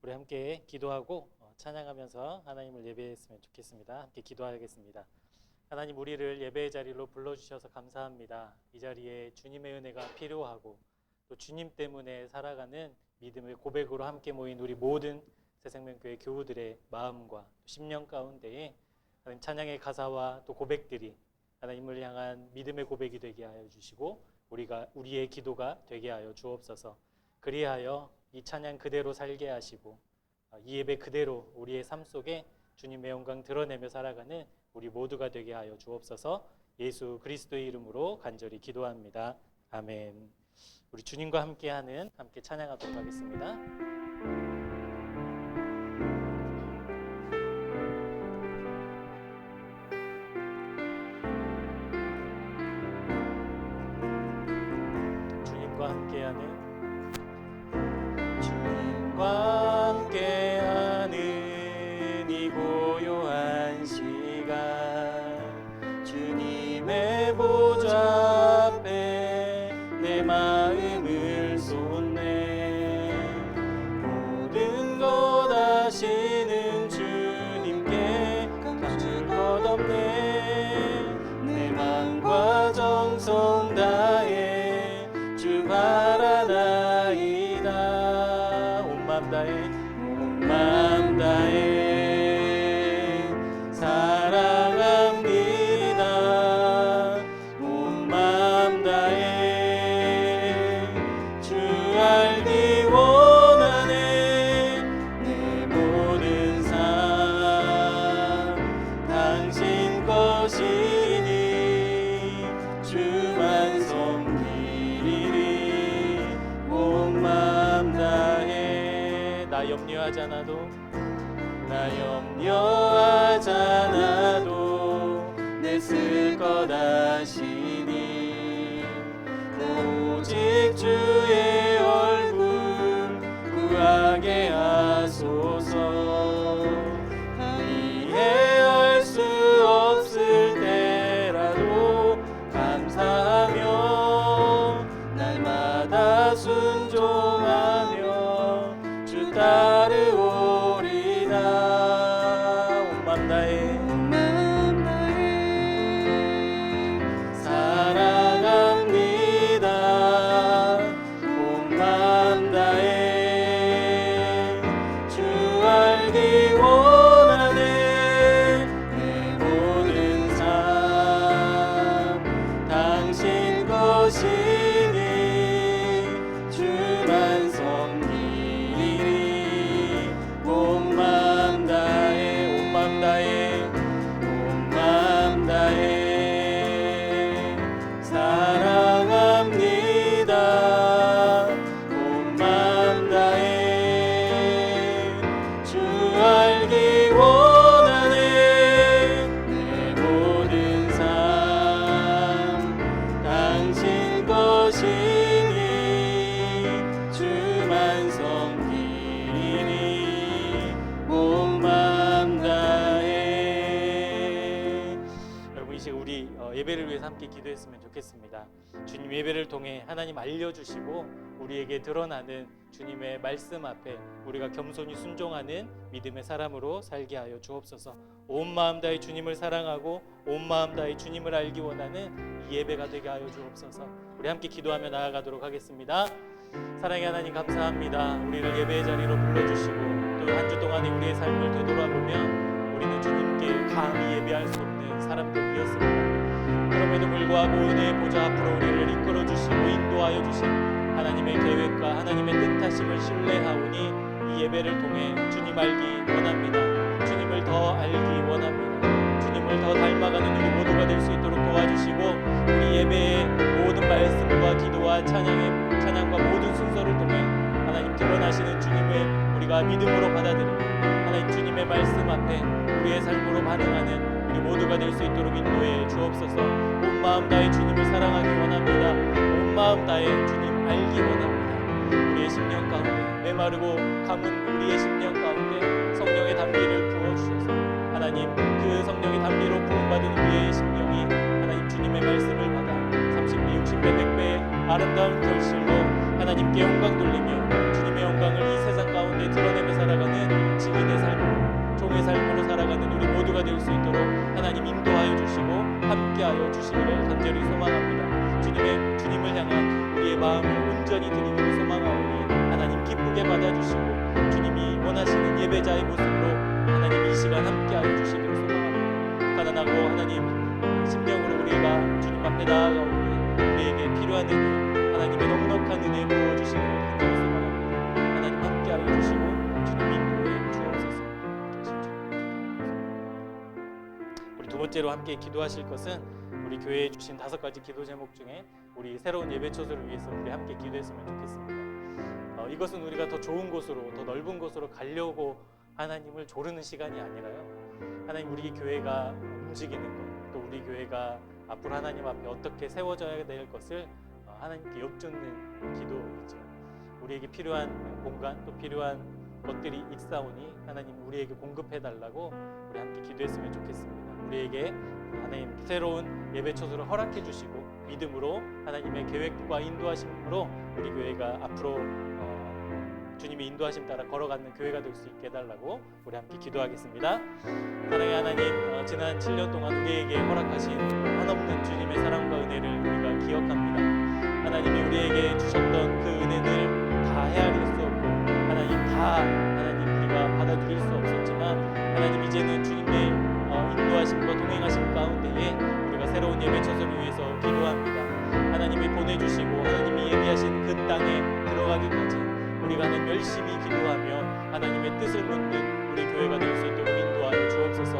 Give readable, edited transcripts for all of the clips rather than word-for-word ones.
우리 함께 기도하고 찬양하면서 하나님을 예배했으면 좋겠습니다. 함께 기도하겠습니다. 하나님, 우리를 예배의 자리로 불러주셔서 감사합니다. 이 자리에 주님의 은혜가 필요하고 또 주님 때문에 살아가는 믿음의 고백으로 함께 모인 우리 모든 새생명교회 교우들의 마음과 심령 가운데에 하나님 찬양의 가사와 또 고백들이 하나님을 향한 믿음의 고백이 되게 하여 주시고 우리의 기도가 되게 하여 주옵소서. 그리하여 이 찬양 그대로 살게 하시고 이 예배 그대로 우리의 삶 속에 주님의 영광 드러내며 살아가는 우리 모두가 되게 하여 주옵소서. 예수 그리스도의 이름으로 간절히 기도합니다. 아멘. 우리 주님과 함께 찬양하도록 하겠습니다. 주님과 함께하는 이 고요한 시간, 주님의 보좌 앞에 내 마음을 쏟네. 모든 것 아시는 주님께 감출 것 없네. 내 마음과 정성 다해 주 바라나이다. 온 마음 다해 사랑합니다. 온 마음 다해 주 알기 원하네. 내 모든 삶 당신 것이니 주만 섬기리니. 온 마음 다해 나 염려하지 않아도 내 쓸 것 아시니. 오직 주의 얼굴 구하게 하소서. 이해할 수 없을 때라도 감사하며 날마다 순종하며 주 따르오리다. 온 마음 다해 사랑합니다. 온 마음 다해 주 알기 원하네. 내 모든 삶 당신 것이니 주만 섬기리. 온 마음 다해 온 마음 다해 온 마음 다해 사랑합니다. 온 마음 다해 주 알기 원하네. 내 모든 삶 당신 것이니 주만 섬기니. 온 마음 다해. 여러분, 이 시간 우리 예배를 위해서 함께 기도했으면 좋겠습니다. 주님 예배를 통해 하나님 알려주시고 우리에게 드러나는 주님의 말씀 앞에 우리가 겸손히 순종하는 믿음의 사람으로 살게 하여 주옵소서. 온 마음 다해 주님을 사랑하고 온 마음 다해 주님을 알기 원하는 이 예배가 되게 하여 주옵소서. 우리 함께 기도하며 나아가도록 하겠습니다. 사랑의 하나님, 감사합니다. 우리를 예배의 자리로 불러주시고 또 한 주 동안의 우리의 삶을 되돌아보면 우리는 주님께 감히 예배할 수 없는 사람들이었습니다. 그럼에도 불구하고 은혜의 보좌 앞으로 우리를 이끌어주시고 인도하여 주신 하나님의 계획과 하나님의 뜻하심을 신뢰하오니 이 예배를 통해 주님 알기 원합니다. 주님을 더 알기 원합니다. 주님을 더 닮아가는 우리 모두가 될 수 있도록 도와주시고 우리 예배의 모든 말씀과 기도와 찬양과 모든 순서를 통해 하나님 드러나시는 주님을 우리가 믿음으로 받아들이고 하나님 주님의 말씀 앞에 우리의 삶으로 반응하는 우리 모두가 될 수 있도록 인도해 주옵소서. 온 마음 다해 주님을 사랑하기 원합니다. 온 마음 다해 주님 알기 원합니다. 우리의 심령 가운데 메마르고 감은 우리의 심령 가운데 성령의 담비를 부어주셔서 하나님 그 성령의 담비로 부음받은 우리의 심령이 하나님 주님의 말씀을 받아 30배, 60배, 100배의 아름다운 결실로 하나님께 영광 돌리며 주님의 영광을 이 세상 가운데 드러내며 살아가는 증인의 삶으로, 종의 삶으로 살아가는 우리 모두가 될 수 있도록 하나님 인도하여 주시고 함께하여 주시기를 간절히 소망합니다. 주님을 향한 우리의 마음을 온전히 드리기를 소망하오니 하나님 기쁘게 받아주시고 주님이 원하시는 예배자의 모습으로 하나님 이 시간 함께하여 주시기를 소망합니다. 가난하고 하나님 심령으로 우리가 주님 앞에 나아가오니 우리에게 필요한 은혜, 하나님의 넉넉한 은혜 부어주시기를 간절히 소망합니다. 하나님 함께하여 주시고 주님 인도해 주옵소서. 우리 두 번째로 함께 기도하실 것은 우리 교회에 주신 5가지 기도 제목 중에 우리 새로운 예배 처소를 위해서 우리 함께 기도했으면 좋겠습니다. 이것은 우리가 더 좋은 곳으로, 더 넓은 곳으로 가려고 하나님을 조르는 시간이 아니라요, 하나님 우리 교회가 움직이는 것, 또 우리 교회가 앞으로 하나님 앞에 어떻게 세워져야 될 것을 하나님께 여쭙는 기도이죠. 우리에게 필요한 공간, 또 필요한 것들이 있사오니 하나님 우리에게 공급해달라고 우리 함께 기도했으면 좋겠습니다. 우리에게 하나님 새로운 예배 처소를 허락해 주시고 믿음으로 하나님의 계획과 인도하심으로 우리 교회가 앞으로 주님의 인도하심 따라 걸어가는 교회가 될 수 있게 해달라고 우리 함께 기도하겠습니다. 사랑의 하나님, 지난 7년 동안 우리에게 허락하신 한없는 주님의 사랑과 은혜를 우리가 기억합니다. 하나님이 우리에게 주셨던 그 은혜를 다 헤아릴 수 없고 하나님 우리가 받아들일 수 없었지만 하나님 이제는 주님의 인도하심과 동행하심 가운데에 우리가 새로운 예배 처소를 위해서 기도합니다. 하나님이 보내주시고 하나님이 예비하신 그 땅에 들어가기까지 우리가 하나님 열심히 기도하며 하나님의 뜻을 묻는 우리 교회가 될 수 있도록 인도하여 주옵소서.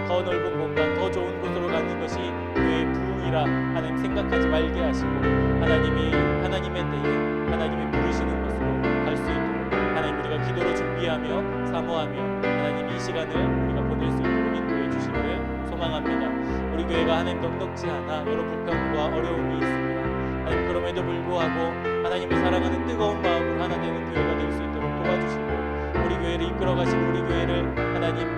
더 넓은 공간, 더 좋은 곳으로 가는 것이 교회의 부흥이라 하나님 생각하지 말게 하시고 하나님이 하나님의 때에 하나님이 부르시는 것으로 갈 수 있도록 하나님 우리가 기도로 준비하며 사모하며 하나님 이 시간을 우리가 보낼 수 있도록 인도해 주시기를 소망합니다. 우리 교회가 하나님 넉넉지 않아 여러 불평과 어려움이 있습니다. 하나님 그럼에도 불구하고 하나님을 사랑하는 뜨거운 마음으로 하나 되는 교회가 될 수 있도록 도와주시고 우리 교회를 이끌어가시고 우리 교회를 하나님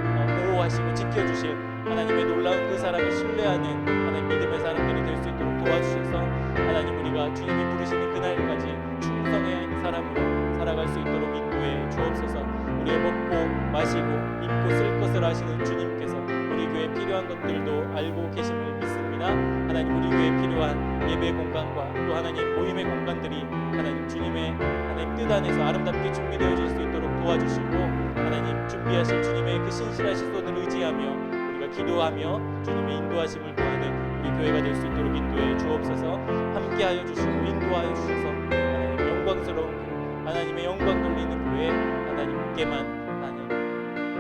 보호하시고 지켜주실 하나님의 놀라운 그 사랑을 신뢰하는 하나님 믿음의 사람들이 될 수 있도록 도와주셔서 하나님 우리가 주님이 부르시는 그날까지 충성의 사람으로 살아갈 수 있도록 인도해 주옵소서. 우리의 먹고 마시고 입고 쓸 것을 아시는 주님께서 우리 교회에 필요한 것들도 알고 계심을 믿습니다. 하나님 우리 교회에 필요한 예배 공간과 또 하나님 모임의 공간들이 하나님 주님의 하나님 뜻 안에서 아름답게 준비되어질 수 있도록 도와주시고 하나님 준비하실 주님의 그 신실하신 손을 의지하며 우리가 기도하며 주님의 인도하심을 구하는 우리 교회가 될 수 있도록 인도해 주옵소서. 함께하여 주시고 인도하여 주셔서 하나님 영광스러운 교회, 하나님의 영광 돌리는 교회, 하나님께만 하나님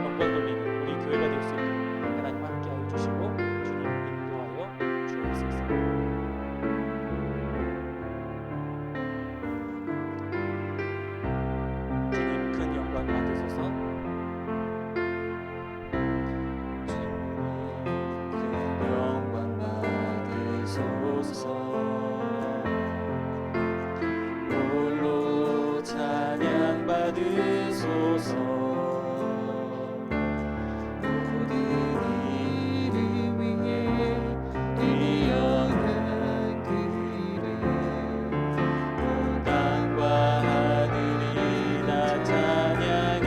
영광 돌리는 우리 교회가 될 수 있도록 하나님 함께하여 주시고 주님 인도하여 주옵소서. 주님 큰 영광 받으소서. 홀로 찬양 받으소서. 모든 이를 위해 뛰어난 그 이름 온 땅과 하늘이 다 찬양해.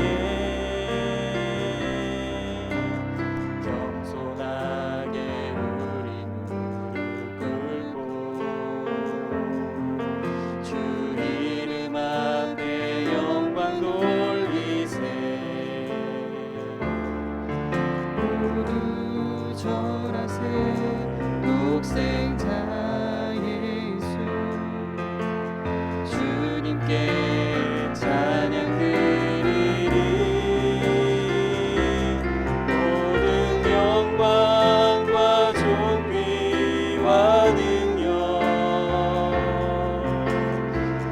겸손하게 우리 무릎 꿇고 주 이름 앞에 영광 돌리세. 모두 절하세. 독생자 예수 주님께 찬양 드리리. 모든 영광과 존귀와 능력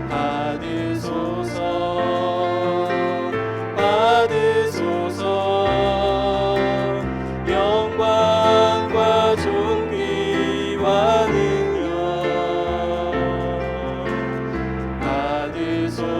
받으소서. 받으소서. 영광과 존귀와 능력 받으소서.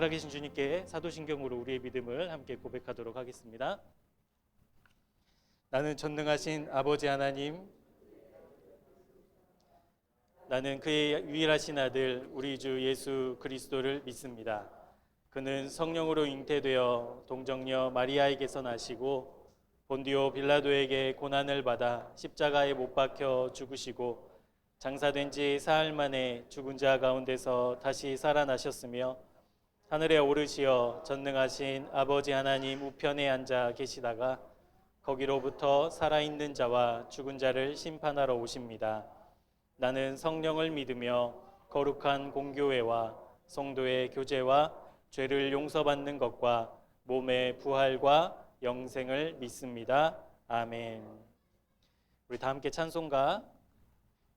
살아계신 주님께 사도신경으로 우리의 믿음을 함께 고백하도록 하겠습니다. 나는 전능하신 아버지 하나님, 나는 그의 유일하신 아들 우리 주 예수 그리스도를 믿습니다. 그는 성령으로 잉태되어 동정녀 마리아에게서 나시고 본디오 빌라도에게 고난을 받아 십자가에 못 박혀 죽으시고 장사된 지 사흘 만에 죽은 자 가운데서 다시 살아나셨으며 하늘에 오르시어 전능하신 아버지 하나님 우편에 앉아 계시다가 거기로부터 살아있는 자와 죽은 자를 심판하러 오십니다. 나는 성령을 믿으며 거룩한 공교회와 성도의 교제와 죄를 용서받는 것과 몸의 부활과 영생을 믿습니다. 아멘. 우리 다 함께 찬송가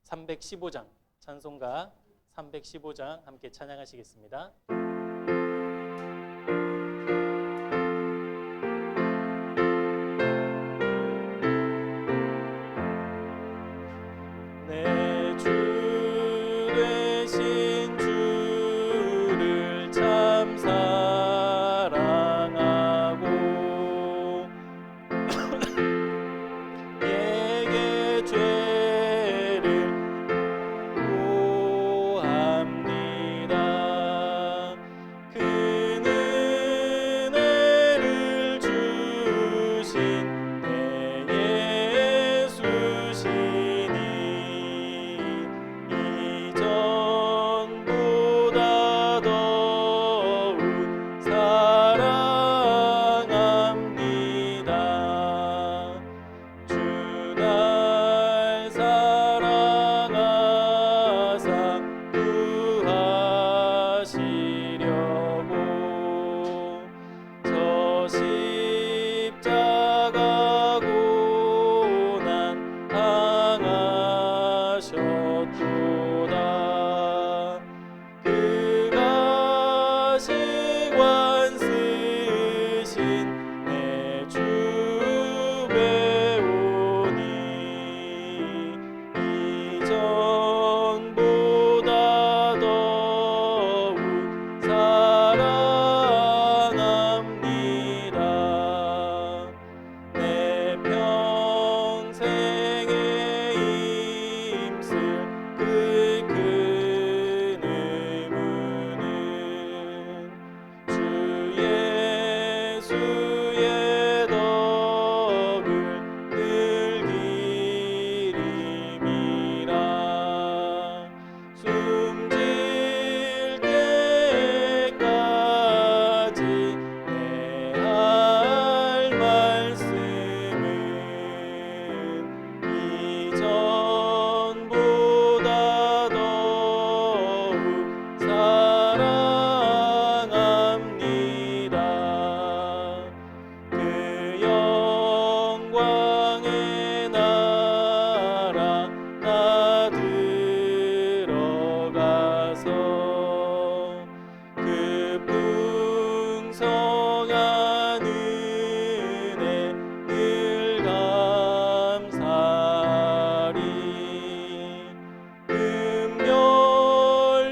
315장, 찬송가 315장 함께 찬양하시겠습니다. 내 주 되신 주를 참 사랑하고 내게 죄를 고합니다. 그는 은혜를 주신 내 예수시니 이전보다 더욱 사랑합니다. 주 날 사랑하사 구하시려고 저 십자가 고난 당하셨도다. 그가 시관 쓰신 내 주 배우니 이전보다 더욱 사랑합니다. 내 평생에 힘쓸 그 큰 의무는 주 예수의 덕을 늘 기림이라. 숨질 때까지 내 할 말씀은 이전보다 더욱 사랑합니다. 그 영광의 나라 나 들어가서 그 풍성한 은혜 늘 감사리.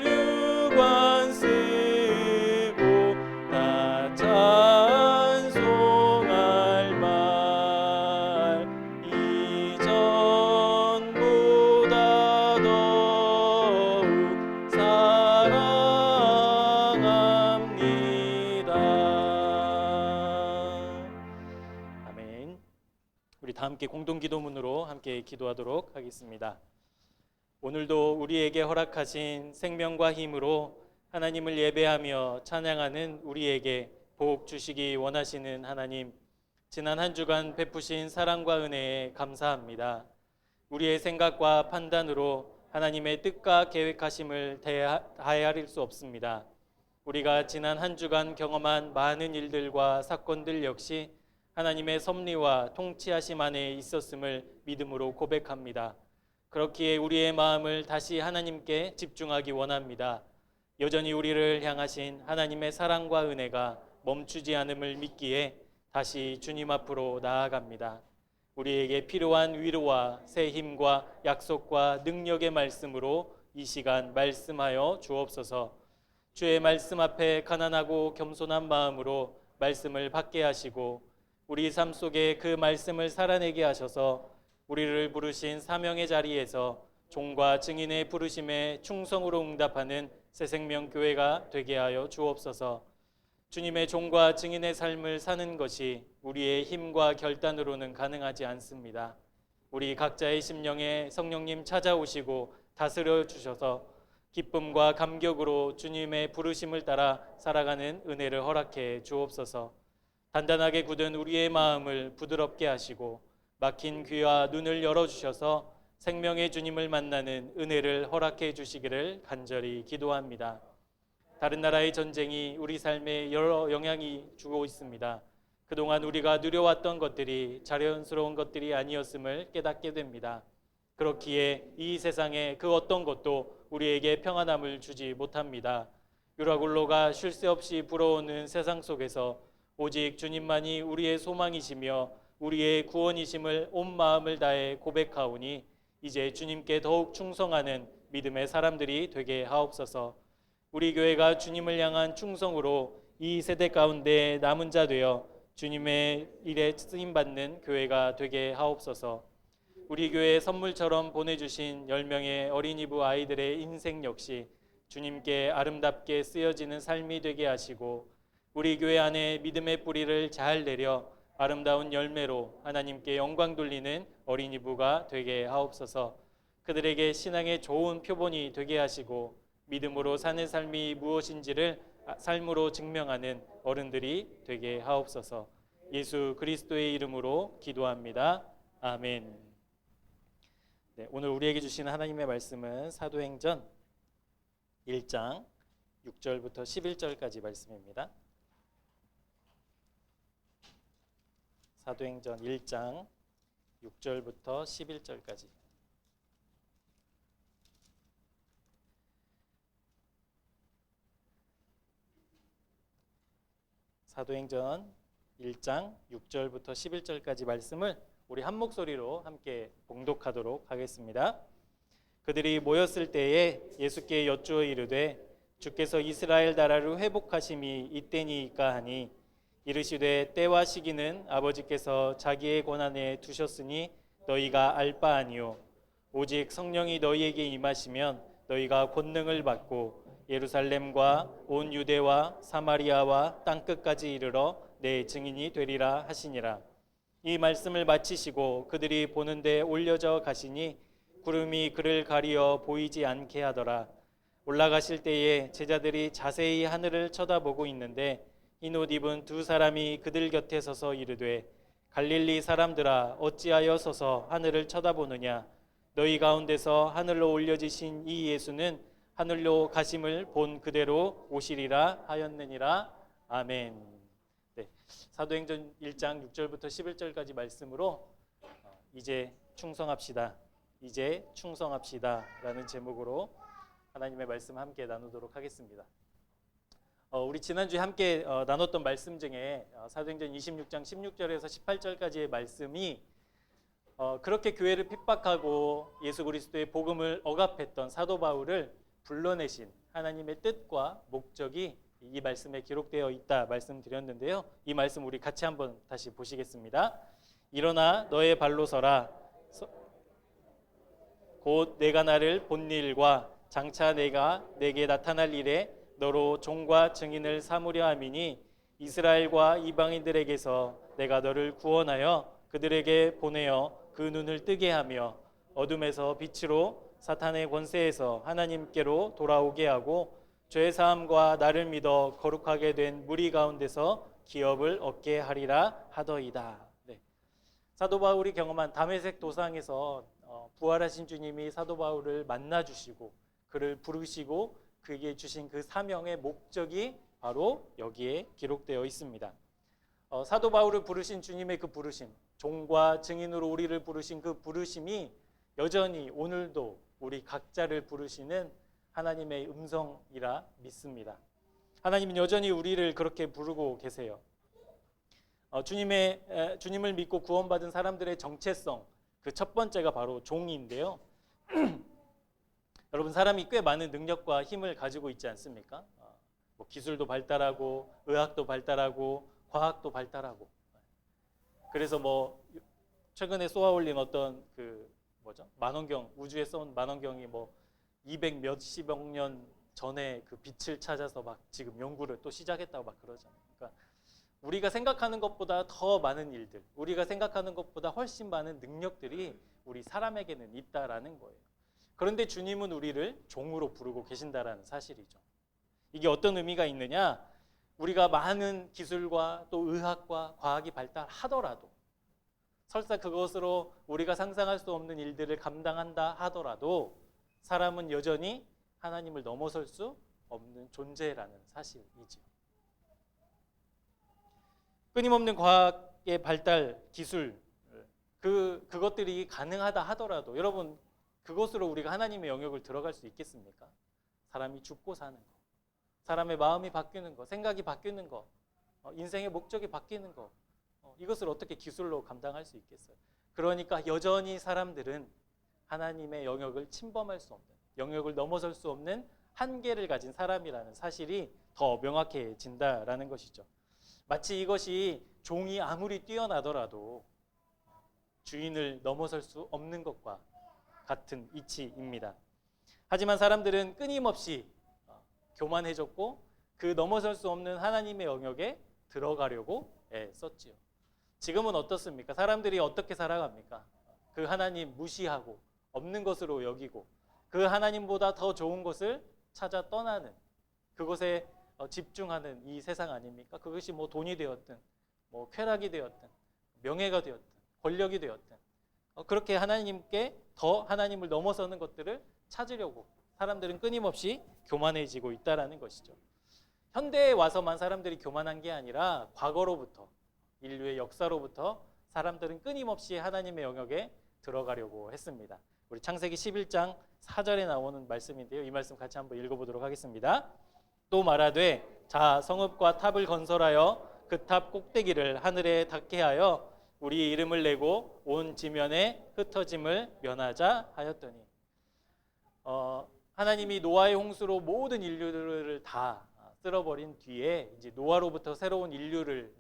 금멸유관 쓰고 나 찬송할 말 이전보다 더욱 사랑합니다. 아멘. 우리 다 함께 공동기도문으로 함께 기도하도록 하겠습니다. 오늘도 우리에게 허락하신 생명과 힘으로 하나님을 예배하며 찬양하는 우리에게 복 주시기 원하시는 하나님, 지난 한 주간 베푸신 사랑과 은혜에 감사합니다. 우리의 생각과 판단으로 하나님의 뜻과 계획하심을 다헤아릴 수 없습니다. 우리가 지난 한 주간 경험한 많은 일들과 사건들 역시 하나님의 섭리와 통치하심 안에 있었음을 믿음으로 고백합니다. 그렇기에 우리의 마음을 다시 하나님께 집중하기 원합니다. 여전히 우리를 향하신 하나님의 사랑과 은혜가 멈추지 않음을 믿기에 다시 주님 앞으로 나아갑니다. 우리에게 필요한 위로와 새 힘과 약속과 능력의 말씀으로 이 시간 말씀하여 주옵소서. 주의 말씀 앞에 가난하고 겸손한 마음으로 말씀을 받게 하시고 우리 삶 속에 그 말씀을 살아내게 하셔서 우리를 부르신 사명의 자리에서 종과 증인의 부르심에 충성으로 응답하는 새생명교회가 되게 하여 주옵소서. 주님의 종과 증인의 삶을 사는 것이 우리의 힘과 결단으로는 가능하지 않습니다. 우리 각자의 심령에 성령님 찾아오시고 다스려 주셔서 기쁨과 감격으로 주님의 부르심을 따라 살아가는 은혜를 허락해 주옵소서. 단단하게 굳은 우리의 마음을 부드럽게 하시고 막힌 귀와 눈을 열어주셔서 생명의 주님을 만나는 은혜를 허락해 주시기를 간절히 기도합니다. 다른 나라의 전쟁이 우리 삶에 여러 영향이 주고 있습니다. 그동안 우리가 누려왔던 것들이 자연스러운 것들이 아니었음을 깨닫게 됩니다. 그렇기에 이 세상에 그 어떤 것도 우리에게 평안함을 주지 못합니다. 유라굴로가 쉴 새 없이 불어오는 세상 속에서 오직 주님만이 우리의 소망이시며 우리의 구원이심을 온 마음을 다해 고백하오니 이제 주님께 더욱 충성하는 믿음의 사람들이 되게 하옵소서. 우리 교회가 주님을 향한 충성으로 이 세대 가운데 남은 자 되어 주님의 일에 쓰임받는 교회가 되게 하옵소서. 우리 교회에 선물처럼 보내주신 10명의 어린이부 아이들의 인생 역시 주님께 아름답게 쓰여지는 삶이 되게 하시고 우리 교회 안에 믿음의 뿌리를 잘 내려 아름다운 열매로 하나님께 영광 돌리는 어린이부가 되게 하옵소서. 그들에게 신앙의 좋은 표본이 되게 하시고 믿음으로 사는 삶이 무엇인지를 삶으로 증명하는 어른들이 되게 하옵소서. 예수 그리스도의 이름으로 기도합니다. 아멘. 네, 오늘 우리에게 주시는 하나님의 말씀은 사도행전 1장 6절부터 11절까지 말씀입니다. 사도행전 1장 6절부터 11절까지. 사도행전 1장 6절부터 11절까지 말씀을 우리 한 목소리로 함께 봉독하도록 하겠습니다. 그들이 모였을 때에 예수께 여쭈어 이르되 주께서 이스라엘 나라를 회복하심이 이때니이까 하니 이르시되 때와 시기는 아버지께서 자기의 권한에 두셨으니 너희가 알 바 아니요 오직 성령이 너희에게 임하시면 너희가 권능을 받고 예루살렘과 온 유대와 사마리아와 땅끝까지 이르러 내 증인이 되리라 하시니라. 이 말씀을 마치시고 그들이 보는데 올려져 가시니 구름이 그를 가리어 보이지 않게 하더라. 올라가실 때에 제자들이 자세히 하늘을 쳐다보고 있는데 흰 옷 입은 두 사람이 그들 곁에 서서 이르되 갈릴리 사람들아 어찌하여 서서 하늘을 쳐다보느냐. 너희 가운데서 하늘로 올려지신 이 예수는 하늘로 가심을 본 그대로 오시리라 하였느니라. 아멘. 네, 사도행전 1장 6절부터 11절까지 말씀으로 이제 충성합시다. 이제 충성합시다 라는 제목으로 하나님의 말씀 함께 나누도록 하겠습니다. 우리 지난주에 함께 나눴던 말씀 중에 사도행전 26장 16절에서 18절까지의 말씀이 그렇게 교회를 핍박하고 예수 그리스도의 복음을 억압했던 사도 바울을 불러내신 하나님의 뜻과 목적이 이 말씀에 기록되어 있다 말씀드렸는데요. 이 말씀 우리 같이 한번 다시 보시겠습니다. 일어나 너의 발로 서라. 곧 내가 나를 본 일과 장차 내가 내게 나타날 일에 너로 종과 증인을 삼으려 함이니 이스라엘과 이방인들에게서 내가 너를 구원하여 그들에게 보내어 그 눈을 뜨게 하며 어둠에서 빛으로 사탄의 권세에서 하나님께로 돌아오게 하고 죄 사함과 나를 믿어 거룩하게 된 무리 가운데서 기업을 얻게 하리라 하더이다. 네. 사도 바울이 경험한 다메섹 도상에서 부활하신 주님이 사도 바울을 만나 주시고 그를 부르시고 그에게 주신 그 사명의 목적이 바로 여기에 기록되어 있습니다. 사도 바울을 부르신 주님의 그 부르심, 종과 증인으로 우리를 부르신 그 부르심이 여전히 오늘도 우리 각자를 부르시는 하나님의 음성이라 믿습니다. 하나님은 여전히 우리를 그렇게 부르고 계세요. 주님을 믿고 구원받은 사람들의 정체성, 그 첫 번째가 바로 종인데요. 여러분, 사람이 꽤 많은 능력과 힘을 가지고 있지 않습니까? 뭐 기술도 발달하고 의학도 발달하고 과학도 발달하고. 그래서 뭐 최근에 쏘아올린 어떤 그 뭐죠? 만원경, 우주에 쏜 만원경이 뭐 200 몇십억 년 전에 그 빛을 찾아서 막 지금 연구를 또 시작했다고 막 그러잖아요. 그러니까 우리가 생각하는 것보다 더 많은 일들, 우리가 생각하는 것보다 훨씬 많은 능력들이 우리 사람에게는 있다라는 거예요. 그런데 주님은 우리를 종으로 부르고 계신다라는 사실이죠. 이게 어떤 의미가 있느냐? 우리가 많은 기술과 또 의학과 과학이 발달하더라도, 설사 그것으로 우리가 상상할 수 없는 일들을 감당한다 하더라도 사람은 여전히 하나님을 넘어설 수 없는 존재라는 사실이죠. 끊임없는 과학의 발달, 기술, 그것들이 가능하다 하더라도 여러분, 그것으로 우리가 하나님의 영역을 들어갈 수 있겠습니까? 사람이 죽고 사는 거, 사람의 마음이 바뀌는 거, 생각이 바뀌는 거, 인생의 목적이 바뀌는 거, 이것을 어떻게 기술로 감당할 수 있겠어요? 그러니까 여전히 사람들은 하나님의 영역을 침범할 수 없는, 영역을 넘어설 수 없는 한계를 가진 사람이라는 사실이 더 명확해진다라는 것이죠. 마치 이것이 종이 아무리 뛰어나더라도 주인을 넘어설 수 없는 것과 같은 이치입니다. 하지만 사람들은 끊임없이 교만해졌고 그 넘어설 수 없는 하나님의 영역에 들어가려고 애썼지요. 지금은 어떻습니까? 사람들이 어떻게 살아갑니까? 그 하나님 무시하고 없는 것으로 여기고 그 하나님보다 더 좋은 것을 찾아 떠나는, 그것에 집중하는 이 세상 아닙니까? 그것이 뭐 돈이 되었든 뭐 쾌락이 되었든 명예가 되었든 권력이 되었든 그렇게 하나님께 더 하나님을 넘어서는 것들을 찾으려고 사람들은 끊임없이 교만해지고 있다라는 것이죠. 현대에 와서만 사람들이 교만한 게 아니라 과거로부터, 인류의 역사로부터 사람들은 끊임없이 하나님의 영역에 들어가려고 했습니다. 우리 창세기 11장 4절에 나오는 말씀인데요. 이 말씀 같이 한번 읽어보도록 하겠습니다. 또 말하되 자 성읍과 탑을 건설하여 그 탑 꼭대기를 하늘에 닿게 하여 우리 이름을 내고 온 지면에 흩어짐을 면하자 하였더니, 하나님이 노아의 홍수로 모든 인류를 다 쓸어버린 뒤에 이제 노아로부터 새로운 인류를,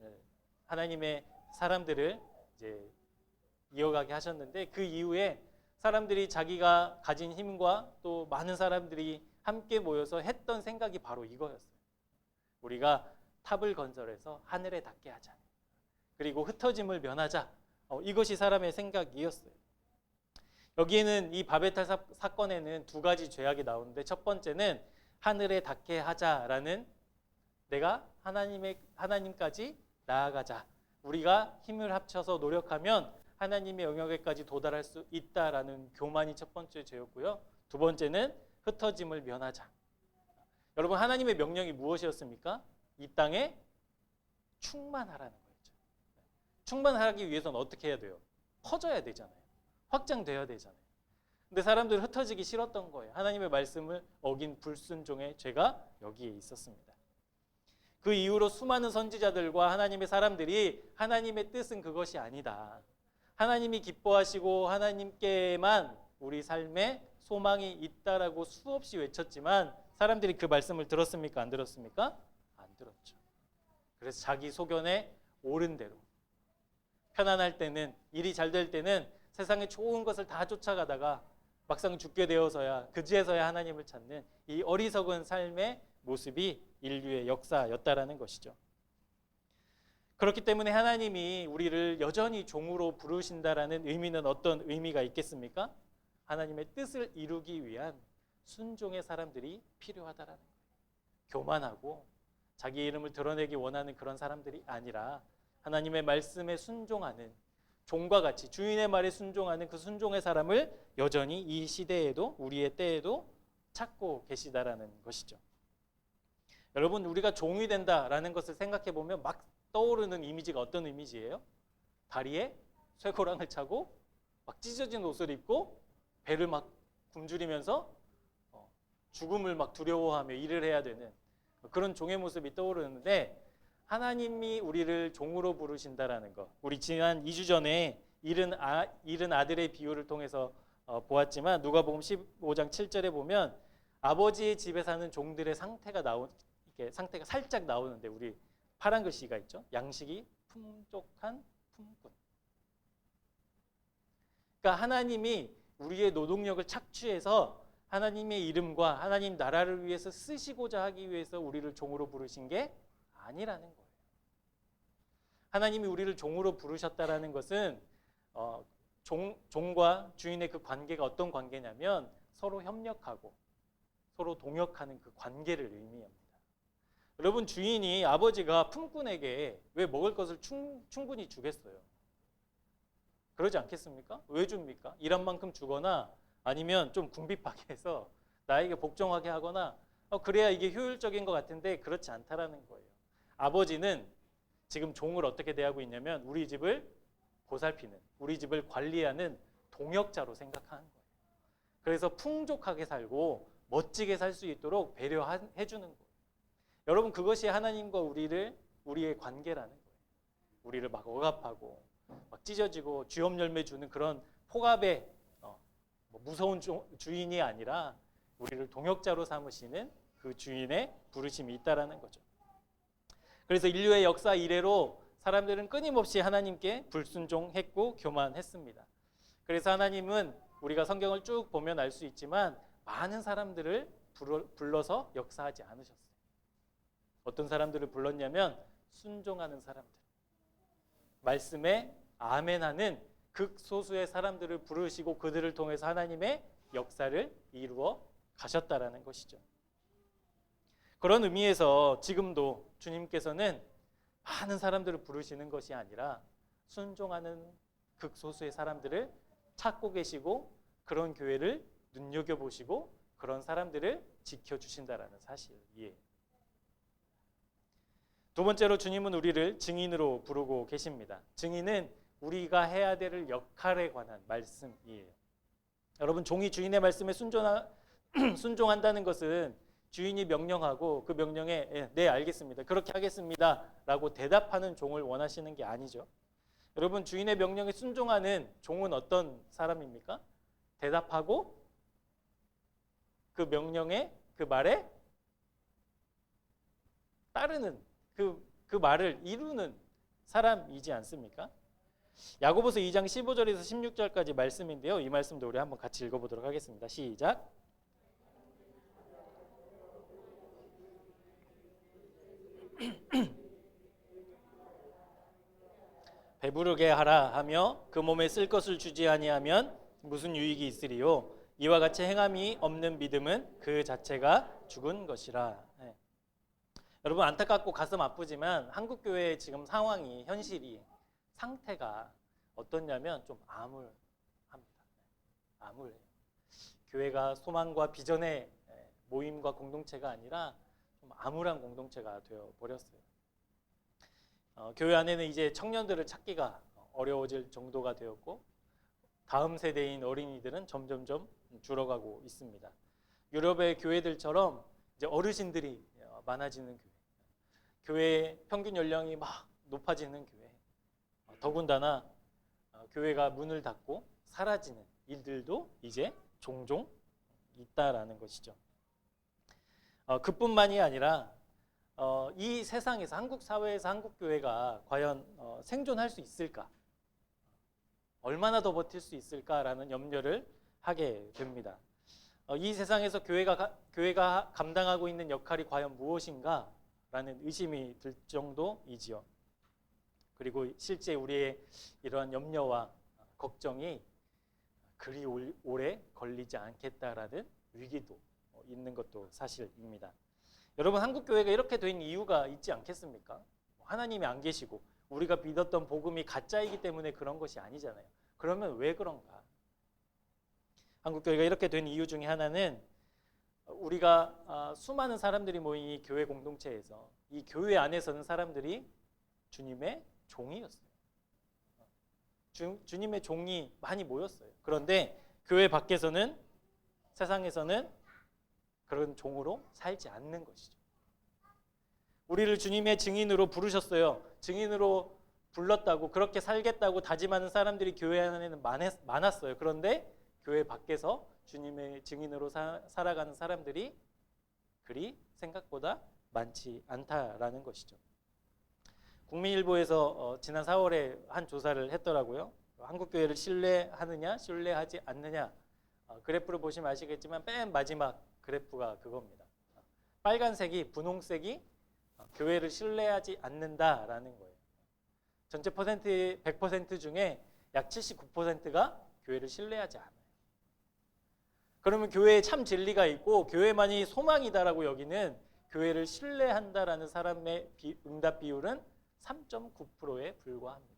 하나님의 사람들을 이제 이어가게 하셨는데, 그 이후에 사람들이 자기가 가진 힘과 또 많은 사람들이 함께 모여서 했던 생각이 바로 이거였어요. 우리가 탑을 건설해서 하늘에 닿게 하자. 그리고 흩어짐을 면하자. 이것이 사람의 생각이었어요. 여기에는 이 바벨탑 사건에는 두 가지 죄악이 나오는데, 첫 번째는 하늘에 닿게 하자라는, 내가 하나님까지 나아가자. 우리가 힘을 합쳐서 노력하면 하나님의 영역에까지 도달할 수 있다라는 교만이 첫 번째 죄였고요. 두 번째는 흩어짐을 면하자. 여러분, 하나님의 명령이 무엇이었습니까? 이 땅에 충만하라는 거였죠. 충만하기 위해서는 어떻게 해야 돼요? 퍼져야 되잖아요. 확장되어야 되잖아요. 근데 사람들은 흩어지기 싫었던 거예요. 하나님의 말씀을 어긴 불순종의 죄가 여기에 있었습니다. 그 이후로 수많은 선지자들과 하나님의 사람들이 하나님의 뜻은 그것이 아니다, 하나님이 기뻐하시고 하나님께만 우리 삶에 소망이 있다라고 수없이 외쳤지만 사람들이 그 말씀을 들었습니까? 안 들었습니까? 안 들었죠. 그래서 자기 소견에 옳은 대로, 편안할 때는, 일이 잘 될 때는 세상에 좋은 것을 다 쫓아가다가 막상 죽게 되어서야, 그제서야 하나님을 찾는 이 어리석은 삶의 모습이 인류의 역사였다라는 것이죠. 그렇기 때문에 하나님이 우리를 여전히 종으로 부르신다라는 의미는 어떤 의미가 있겠습니까? 하나님의 뜻을 이루기 위한 순종의 사람들이 필요하다라는 거예요. 교만하고 자기 이름을 드러내기 원하는 그런 사람들이 아니라 하나님의 말씀에 순종하는, 종과 같이 주인의 말에 순종하는 그 순종의 사람을 여전히 이 시대에도, 우리의 때에도 찾고 계시다라는 것이죠. 여러분, 우리가 종이 된다라는 것을 생각해 보면 막 떠오르는 이미지가 어떤 이미지예요? 다리에 쇠고랑을 차고 막 찢어진 옷을 입고 배를 막 굶주리면서 죽음을 막 두려워하며 일을 해야 되는 그런 종의 모습이 떠오르는데, 하나님이 우리를 종으로 부르신다라는 것, 우리 지난 2주 전에 잃은 아들의 비유를 통해서 누가복음 15장 7절에 보면 아버지의 집에 사는 종들의 상태가 이렇게 상태가 살짝 나오는데 우리 파란 글씨가 있죠. 양식이 풍족한 품꾼. 그러니까 하나님이 우리의 노동력을 착취해서 하나님의 이름과 하나님 나라를 위해서 쓰시고자 하기 위해서 우리를 종으로 부르신 게 아니라는 거예요. 하나님이 우리를 종으로 부르셨다라는 것은 종과 주인의 그 관계가 어떤 관계냐면 서로 협력하고 서로 동역하는 그 관계를 의미합니다. 여러분, 주인이 아버지가 품꾼에게 왜 먹을 것을 충분히 주겠어요? 그러지 않겠습니까? 왜 줍니까? 일한 만큼 주거나 아니면 좀 궁핍하게 해서 나에게 복종하게 하거나 그래야 이게 효율적인 것 같은데 그렇지 않다라는 거예요. 아버지는 지금 종을 어떻게 대하고 있냐면 우리 집을 보살피는, 우리 집을 관리하는 동역자로 생각하는 거예요. 그래서 풍족하게 살고 멋지게 살 수 있도록 배려해 주는 거예요. 여러분, 그것이 하나님과 우리의 관계라는 거예요. 우리를 막 억압하고 막 찢어지고 쥐업 열매 주는 그런 폭압의 무서운 주인이 아니라 우리를 동역자로 삼으시는 그 주인의 부르심이 있다라는 거죠. 그래서 인류의 역사 이래로 사람들은 끊임없이 하나님께 불순종했고 교만했습니다. 그래서 하나님은 우리가 성경을 쭉 보면 알 수 있지만 많은 사람들을 불러서 역사하지 않으셨어요. 어떤 사람들을 불렀냐면 순종하는 사람들, 말씀에 아멘하는 극소수의 사람들을 부르시고 그들을 통해서 하나님의 역사를 이루어 가셨다라는 것이죠. 그런 의미에서 지금도 주님께서는 많은 사람들을 부르시는 것이 아니라 순종하는 극소수의 사람들을 찾고 계시고 그런 교회를 눈여겨보시고 그런 사람들을 지켜주신다라는 사실이에요. 두 번째로 주님은 우리를 증인으로 부르고 계십니다. 증인은 우리가 해야 될 역할에 관한 말씀이에요. 여러분, 종이 주인의 말씀에 순종한다는 것은 주인이 명령하고 그 명령에 네, 알겠습니다, 그렇게 하겠습니다 라고 대답하는 종을 원하시는 게 아니죠. 여러분, 주인의 명령에 순종하는 종은 어떤 사람입니까? 대답하고 그 명령에, 그 말에 따르는, 그 말을 이루는 사람이지 않습니까? 야고보서 2장 15절에서 16절까지 말씀인데요. 이 말씀도 우리 한번 같이 읽어보도록 하겠습니다. 시작. 배부르게 하라 하며 그 몸에 쓸 것을 주지 아니하면 무슨 유익이 있으리요? 이와 같이 행함이 없는 믿음은 그 자체가 죽은 것이라. 네. 여러분, 안타깝고 가슴 아프지만 한국 교회의 지금 상황이, 현실이, 상태가 어떻냐면 좀 암울합니다. 암울해요. 교회가 소망과 비전의 모임과 공동체가 아니라 좀 암울한 공동체가 되어 버렸어요. 교회 안에는 이제 청년들을 찾기가 어려워질 정도가 되었고 다음 세대인 어린이들은 점점점 줄어가고 있습니다. 유럽의 교회들처럼 이제 어르신들이 많아지는 교회, 교회의 평균 연령이 막 높아지는 교회, 더군다나 교회가 문을 닫고 사라지는 일들도 이제 종종 있다라는 것이죠. 그뿐만이 아니라 이 세상에서, 한국 사회에서 한국 교회가 과연 생존할 수 있을까? 얼마나 더 버틸 수 있을까라는 염려를 하게 됩니다. 이 세상에서 교회가 감당하고 있는 역할이 과연 무엇인가라는 의심이 들 정도이지요. 그리고 실제 우리의 이러한 염려와 걱정이 그리 오래 걸리지 않겠다라는 위기도 있는 것도 사실입니다. 여러분, 한국 교회가 이렇게 된 이유가 있지 않겠습니까? 하나님이 안 계시고 우리가 믿었던 복음이 가짜이기 때문에 그런 것이 아니잖아요. 그러면 왜 그런가? 한국 교회가 이렇게 된 이유 중에 하나는 우리가 수많은 사람들이 모인 이 교회 공동체에서 이 교회 안에 서는 사람들이 주님의 종이었어요. 주님의 종이 많이 모였어요. 그런데 교회 밖에서는, 세상에서는 그런 종으로 살지 않는 것이죠. 우리를 주님의 증인으로 부르셨어요. 증인으로 불렀다고, 그렇게 살겠다고 다짐하는 사람들이 교회 안에는 많았어요. 그런데 교회 밖에서 주님의 증인으로 살아가는 사람들이 그리 생각보다 많지 않다라는 것이죠. 국민일보에서 지난 4월에 한 조사를 했더라고요. 한국교회를 신뢰하느냐 신뢰하지 않느냐, 그래프를 보시면 아시겠지만 맨 마지막 그래프가 그겁니다. 빨간색이, 분홍색이 교회를 신뢰하지 않는다라는 거예요. 전체 퍼센트 100% 중에 약 79%가 교회를 신뢰하지 않아요. 그러면 교회에 참 진리가 있고 교회만이 소망이다라고 여기는 교회를 신뢰한다라는 사람의 응답 비율은 3.9%에 불과합니다.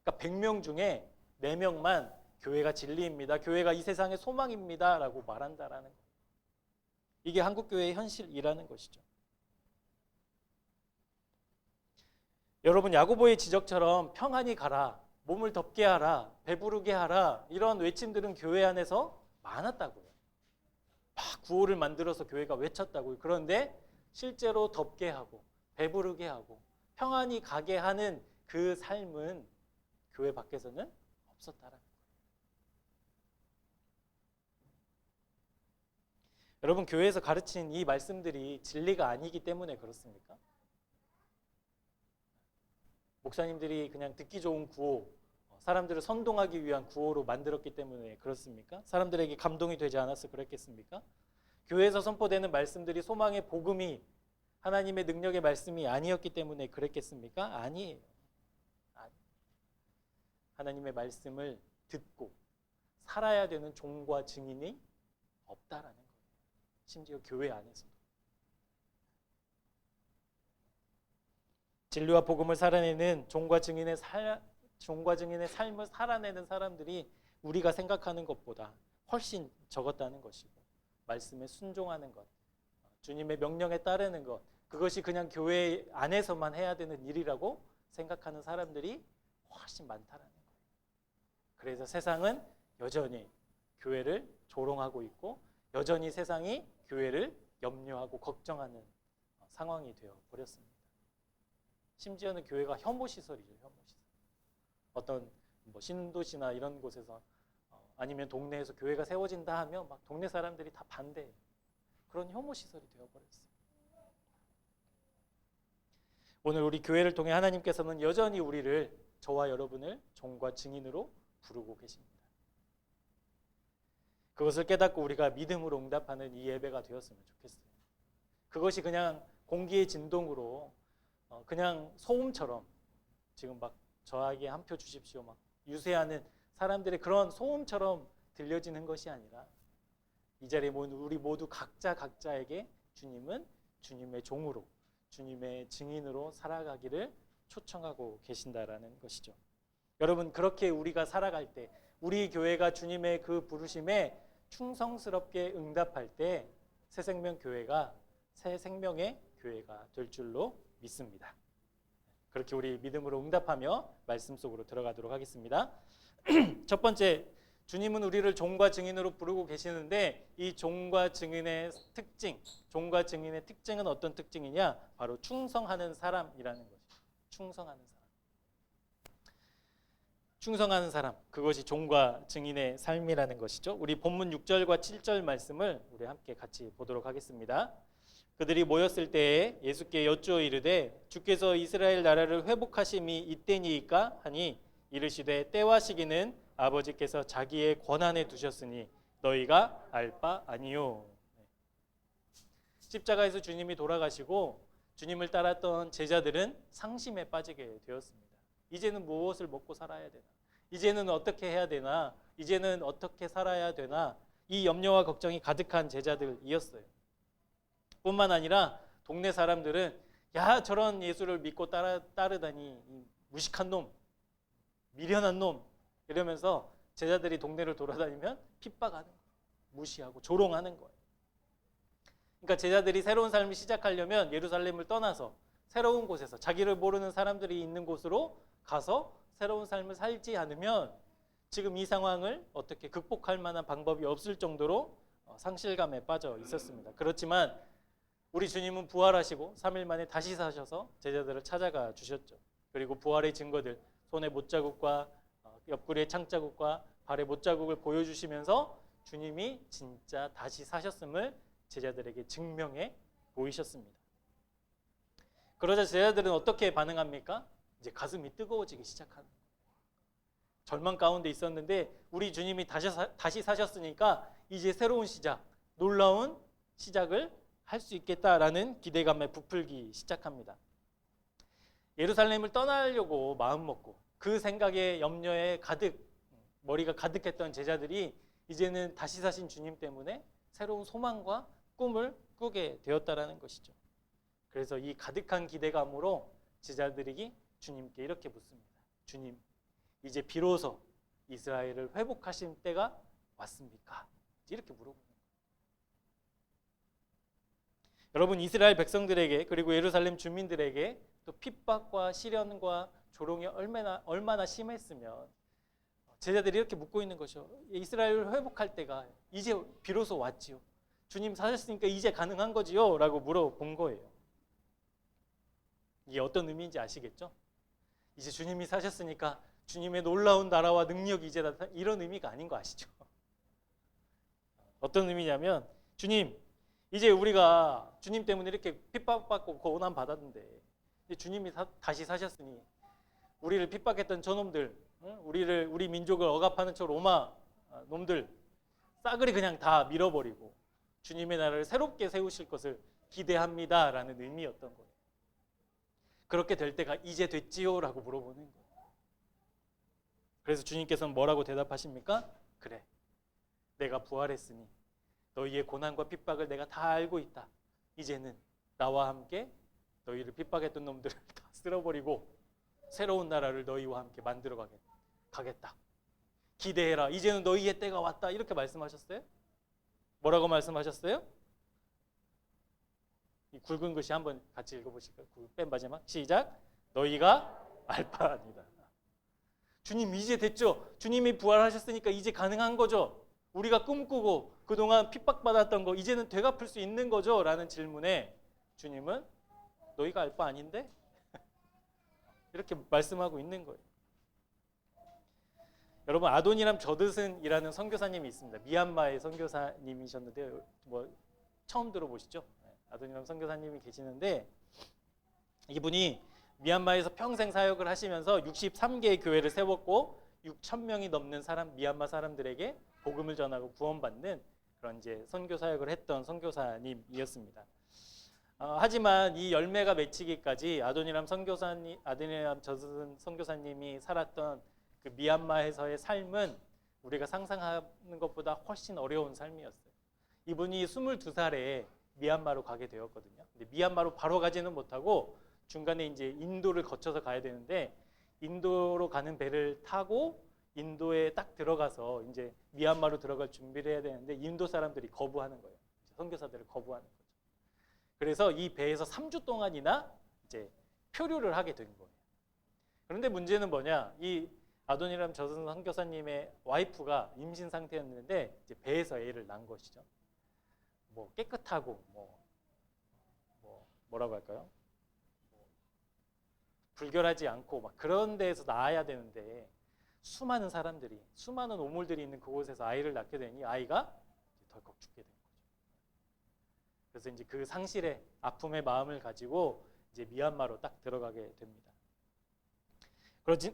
그러니까 100명 중에 4명만 교회가 진리입니다, 교회가 이 세상의 소망입니다 라고 말한다라는 거예요. 이게 한국교회의 현실이라는 것이죠. 여러분, 야고보의 지적처럼 평안히 가라, 몸을 덥게 하라, 배부르게 하라, 이런 외침들은 교회 안에서 많았다고요. 막 구호를 만들어서 교회가 외쳤다고요. 그런데 실제로 덥게 하고 배부르게 하고 평안히 가게 하는 그 삶은 교회 밖에서는 없었다라는 거예요. 여러분, 교회에서 가르친 이 말씀들이 진리가 아니기 때문에 그렇습니까? 목사님들이 그냥 듣기 좋은 구호, 사람들을 선동하기 위한 구호로 만들었기 때문에 그렇습니까? 사람들에게 감동이 되지 않아서 그랬겠습니까? 교회에서 선포되는 말씀들이 소망의 복음이 하나님의 능력의 말씀이 아니었기 때문에 그랬겠습니까? 아니에요. 하나님의 말씀을 듣고 살아야 되는 종과 증인이 없다라는 거예요. 심지어 교회 안에서도. 진리와 복음을 살아내는 종과 증인의 삶을 살아내는 사람들이 우리가 생각하는 것보다 훨씬 적었다는 것이고, 말씀에 순종하는 것, 주님의 명령에 따르는 것, 그것이 그냥 교회 안에서만 해야 되는 일이라고 생각하는 사람들이 훨씬 많다라는 거예요. 그래서 세상은 여전히 교회를 조롱하고 있고 여전히 세상이 교회를 염려하고 걱정하는 상황이 되어 버렸습니다. 심지어는 교회가 혐오시설이죠. 혐오시설. 어떤 신도시나 이런 곳에서 아니면 동네에서 교회가 세워진다 하면 막 동네 사람들이 다 반대해요. 그런 혐오시설이 되어버렸어요. 오늘 우리 교회를 통해 하나님께서는 여전히 우리를, 저와 여러분을 종과 증인으로 부르고 계십니다. 그것을 깨닫고 우리가 믿음으로 응답하는 이 예배가 되었으면 좋겠어요. 그것이 그냥 공기의 진동으로 그냥 소음처럼 지금 막 저에게 한 표 주십시오 막 유세하는 사람들의 그런 소음처럼 들려지는 것이 아니라 이 자리에 모인 우리 모두 각자에게 주님은 주님의 종으로, 주님의 증인으로 살아가기를 초청하고 계신다라는 것이죠. 여러분, 그렇게 우리가 살아갈 때, 우리 교회가 주님의 그 부르심에 충성스럽게 응답할 때 새생명교회가 새 생명의 교회가 될 줄로 믿습니다. 그렇게 우리 믿음으로 응답하며 말씀 속으로 들어가도록 하겠습니다. 첫 번째, 주님은 우리를 종과 증인으로 부르고 계시는데 이 종과 증인의 특징, 종과 증인의 특징은 어떤 특징이냐? 바로 충성하는 사람이라는 것이죠. 충성하는 사람. 충성하는 사람, 그것이 종과 증인의 삶이라는 것이죠. 우리 본문 6절과 7절 말씀을 우리 함께 같이 보도록 하겠습니다. 그들이 모였을 때에 예수께 여쭈어 이르되 주께서 이스라엘 나라를 회복하심이 이때니이까 하니 이르시되 때와 시기는 아버지께서 자기의 권한에 두셨으니 너희가 알 바 아니요. 십자가에서 주님이 돌아가시고 주님을 따랐던 제자들은 상심에 빠지게 되었습니다. 이제는 무엇을 먹고 살아야 되나? 이제는 어떻게 해야 되나? 이제는 어떻게 살아야 되나? 이 염려와 걱정이 가득한 제자들이었어요. 뿐만 아니라 동네 사람들은 야, 저런 예수를 믿고 따르다니 무식한 놈, 미련한 놈 이러면서 제자들이 동네를 돌아다니면 핍박하는 거예요. 무시하고 조롱하는 거예요. 그러니까 제자들이 새로운 삶을 시작하려면 예루살렘을 떠나서 새로운 곳에서 자기를 모르는 사람들이 있는 곳으로 가서 새로운 삶을 살지 않으면 지금 이 상황을 어떻게 극복할 만한 방법이 없을 정도로 상실감에 빠져 있었습니다. 그렇지만 우리 주님은 부활하시고 3일 만에 다시 사셔서 제자들을 찾아가 주셨죠. 그리고 부활의 증거들, 손에 못자국과 옆구리에 창자국과 발에 못자국을 보여주시면서 주님이 진짜 다시 사셨음을 제자들에게 증명해 보이셨습니다. 그러자 제자들은 어떻게 반응합니까? 이제 가슴이 뜨거워지기 시작하는 거예요. 절망 가운데 있었는데 우리 주님이 다시 사셨으니까 이제 새로운 시작, 놀라운 시작을 할 수 있겠다라는 기대감에 부풀기 시작합니다. 예루살렘을 떠나려고 마음먹고 그 생각에 염려에 머리가 가득했던 제자들이 이제는 다시 사신 주님 때문에 새로운 소망과 꿈을 꾸게 되었다라는 것이죠. 그래서 이 가득한 기대감으로 제자들이 주님께 이렇게 묻습니다. 주님, 이제 비로소 이스라엘을 회복하신 때가 왔습니까? 이렇게 물어보는 거예요. 여러분, 이스라엘 백성들에게 그리고 예루살렘 주민들에게 또 핍박과 시련과 조롱이 얼마나 심했으면 제자들이 이렇게 묻고 있는 것이죠. 이스라엘을 회복할 때가 이제 비로소 왔지요. 주님 사셨으니까 이제 가능한 거지요? 라고 물어본 거예요. 이게 어떤 의미인지 아시겠죠? 이제 주님이 사셨으니까 주님의 놀라운 나라와 능력이 이제 나타나, 이런 의미가 아닌 거 아시죠? 어떤 의미냐면, 주님, 이제 우리가 주님 때문에 이렇게 핍박받고 고난 받았는데 주님이 다시 사셨으니 우리를 핍박했던 저놈들, 우리 민족을 억압하는 저 로마 놈들 싸그리 그냥 다 밀어버리고 주님의 나라를 새롭게 세우실 것을 기대합니다라는 의미였던 거예요. 그렇게 될 때가 이제 됐지요? 라고 물어보는 거예요. 그래서 주님께서는 뭐라고 대답하십니까? 그래, 내가 부활했으니 너희의 고난과 핍박을 내가 다 알고 있다. 이제는 나와 함께 너희를 핍박했던 놈들을 다 쓸어버리고 새로운 나라를 너희와 함께 만들어 가겠다. 기대해라. 이제는 너희의 때가 왔다. 이렇게 말씀하셨어요? 뭐라고 말씀하셨어요? 이 굵은 글씨 한번 같이 읽어보실까요? 맨 마지막 시작. 너희가 알바니라. 주님 이제 됐죠? 주님이 부활하셨으니까 이제 가능한 거죠? 우리가 꿈꾸고 그동안 핍박받았던 거 이제는 되갚을 수 있는 거죠? 라는 질문에 주님은 너희가 알 바 아닌데? 이렇게 말씀하고 있는 거예요. 여러분, 아도니람 저드슨이라는 선교사님이 있습니다. 미얀마의 선교사님이셨는데 처음 들어보시죠? 아도니람 선교사님이 계시는데 이분이 미얀마에서 평생 사역을 하시면서 63개의 교회를 세웠고 6,000명이 넘는 미얀마 사람들에게 복음을 전하고 구원받는 그런 이제 선교 사역을 했던 선교사님이었습니다. 하지만 이 열매가 맺히기까지 아도니람 저드슨 선교사님이 살았던 그 미얀마에서의 삶은 우리가 상상하는 것보다 훨씬 어려운 삶이었어요. 이분이 22살에 미얀마로 가게 되었거든요. 근데 미얀마로 바로 가지는 못하고 중간에 이제 인도를 거쳐서 가야 되는데 인도로 가는 배를 타고 인도에 딱 들어가서 이제 미얀마로 들어갈 준비를 해야 되는데 인도 사람들이 거부하는 거예요. 선교사들을 거부하는 거죠. 그래서 이 배에서 3주 동안이나 이제 표류를 하게 된 거예요. 그런데 문제는 뭐냐? 이 아도니람 저슨 선교사님의 와이프가 임신 상태였는데 이제 배에서 애를 낳은 것이죠. 뭐 깨끗하고 뭐라고 할까요? 불결하지 않고 막 그런 데에서 낳아야 되는데 수많은 사람들이, 수많은 오물들이 있는 그곳에서 아이를 낳게 되니 아이가 덜컥 죽게 된 거죠. 그래서 이제 그 상실의 아픔의 마음을 가지고 이제 미얀마로 딱 들어가게 됩니다.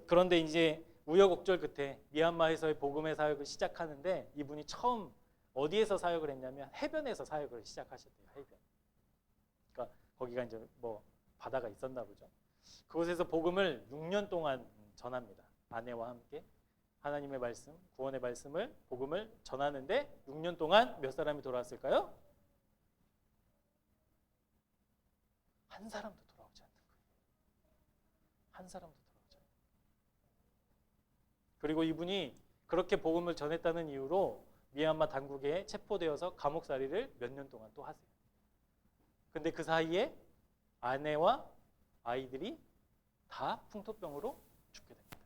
그런데 이제 우여곡절 끝에 미얀마에서의 복음의 사역을 시작하는데 이분이 처음 어디에서 사역을 했냐면 해변에서 사역을 시작하셨대요. 해변. 그러니까 거기가 이제 뭐 바다가 있었나 보죠. 그곳에서 복음을 6년 동안 전합니다. 아내와 함께 하나님의 말씀, 구원의 말씀을, 복음을 전하는데 6년 동안 몇 사람이 돌아왔을까요? 한 사람도 돌아오지 않는 거예요. 한 사람도 돌아오지 않는 거예요. 그리고 이분이 그렇게 복음을 전했다는 이유로 미얀마 당국에 체포되어서 감옥살이를 몇 년 동안 또 하세요. 근데 그 사이에 아내와 아이들이 다 풍토병으로 죽게 됩니다.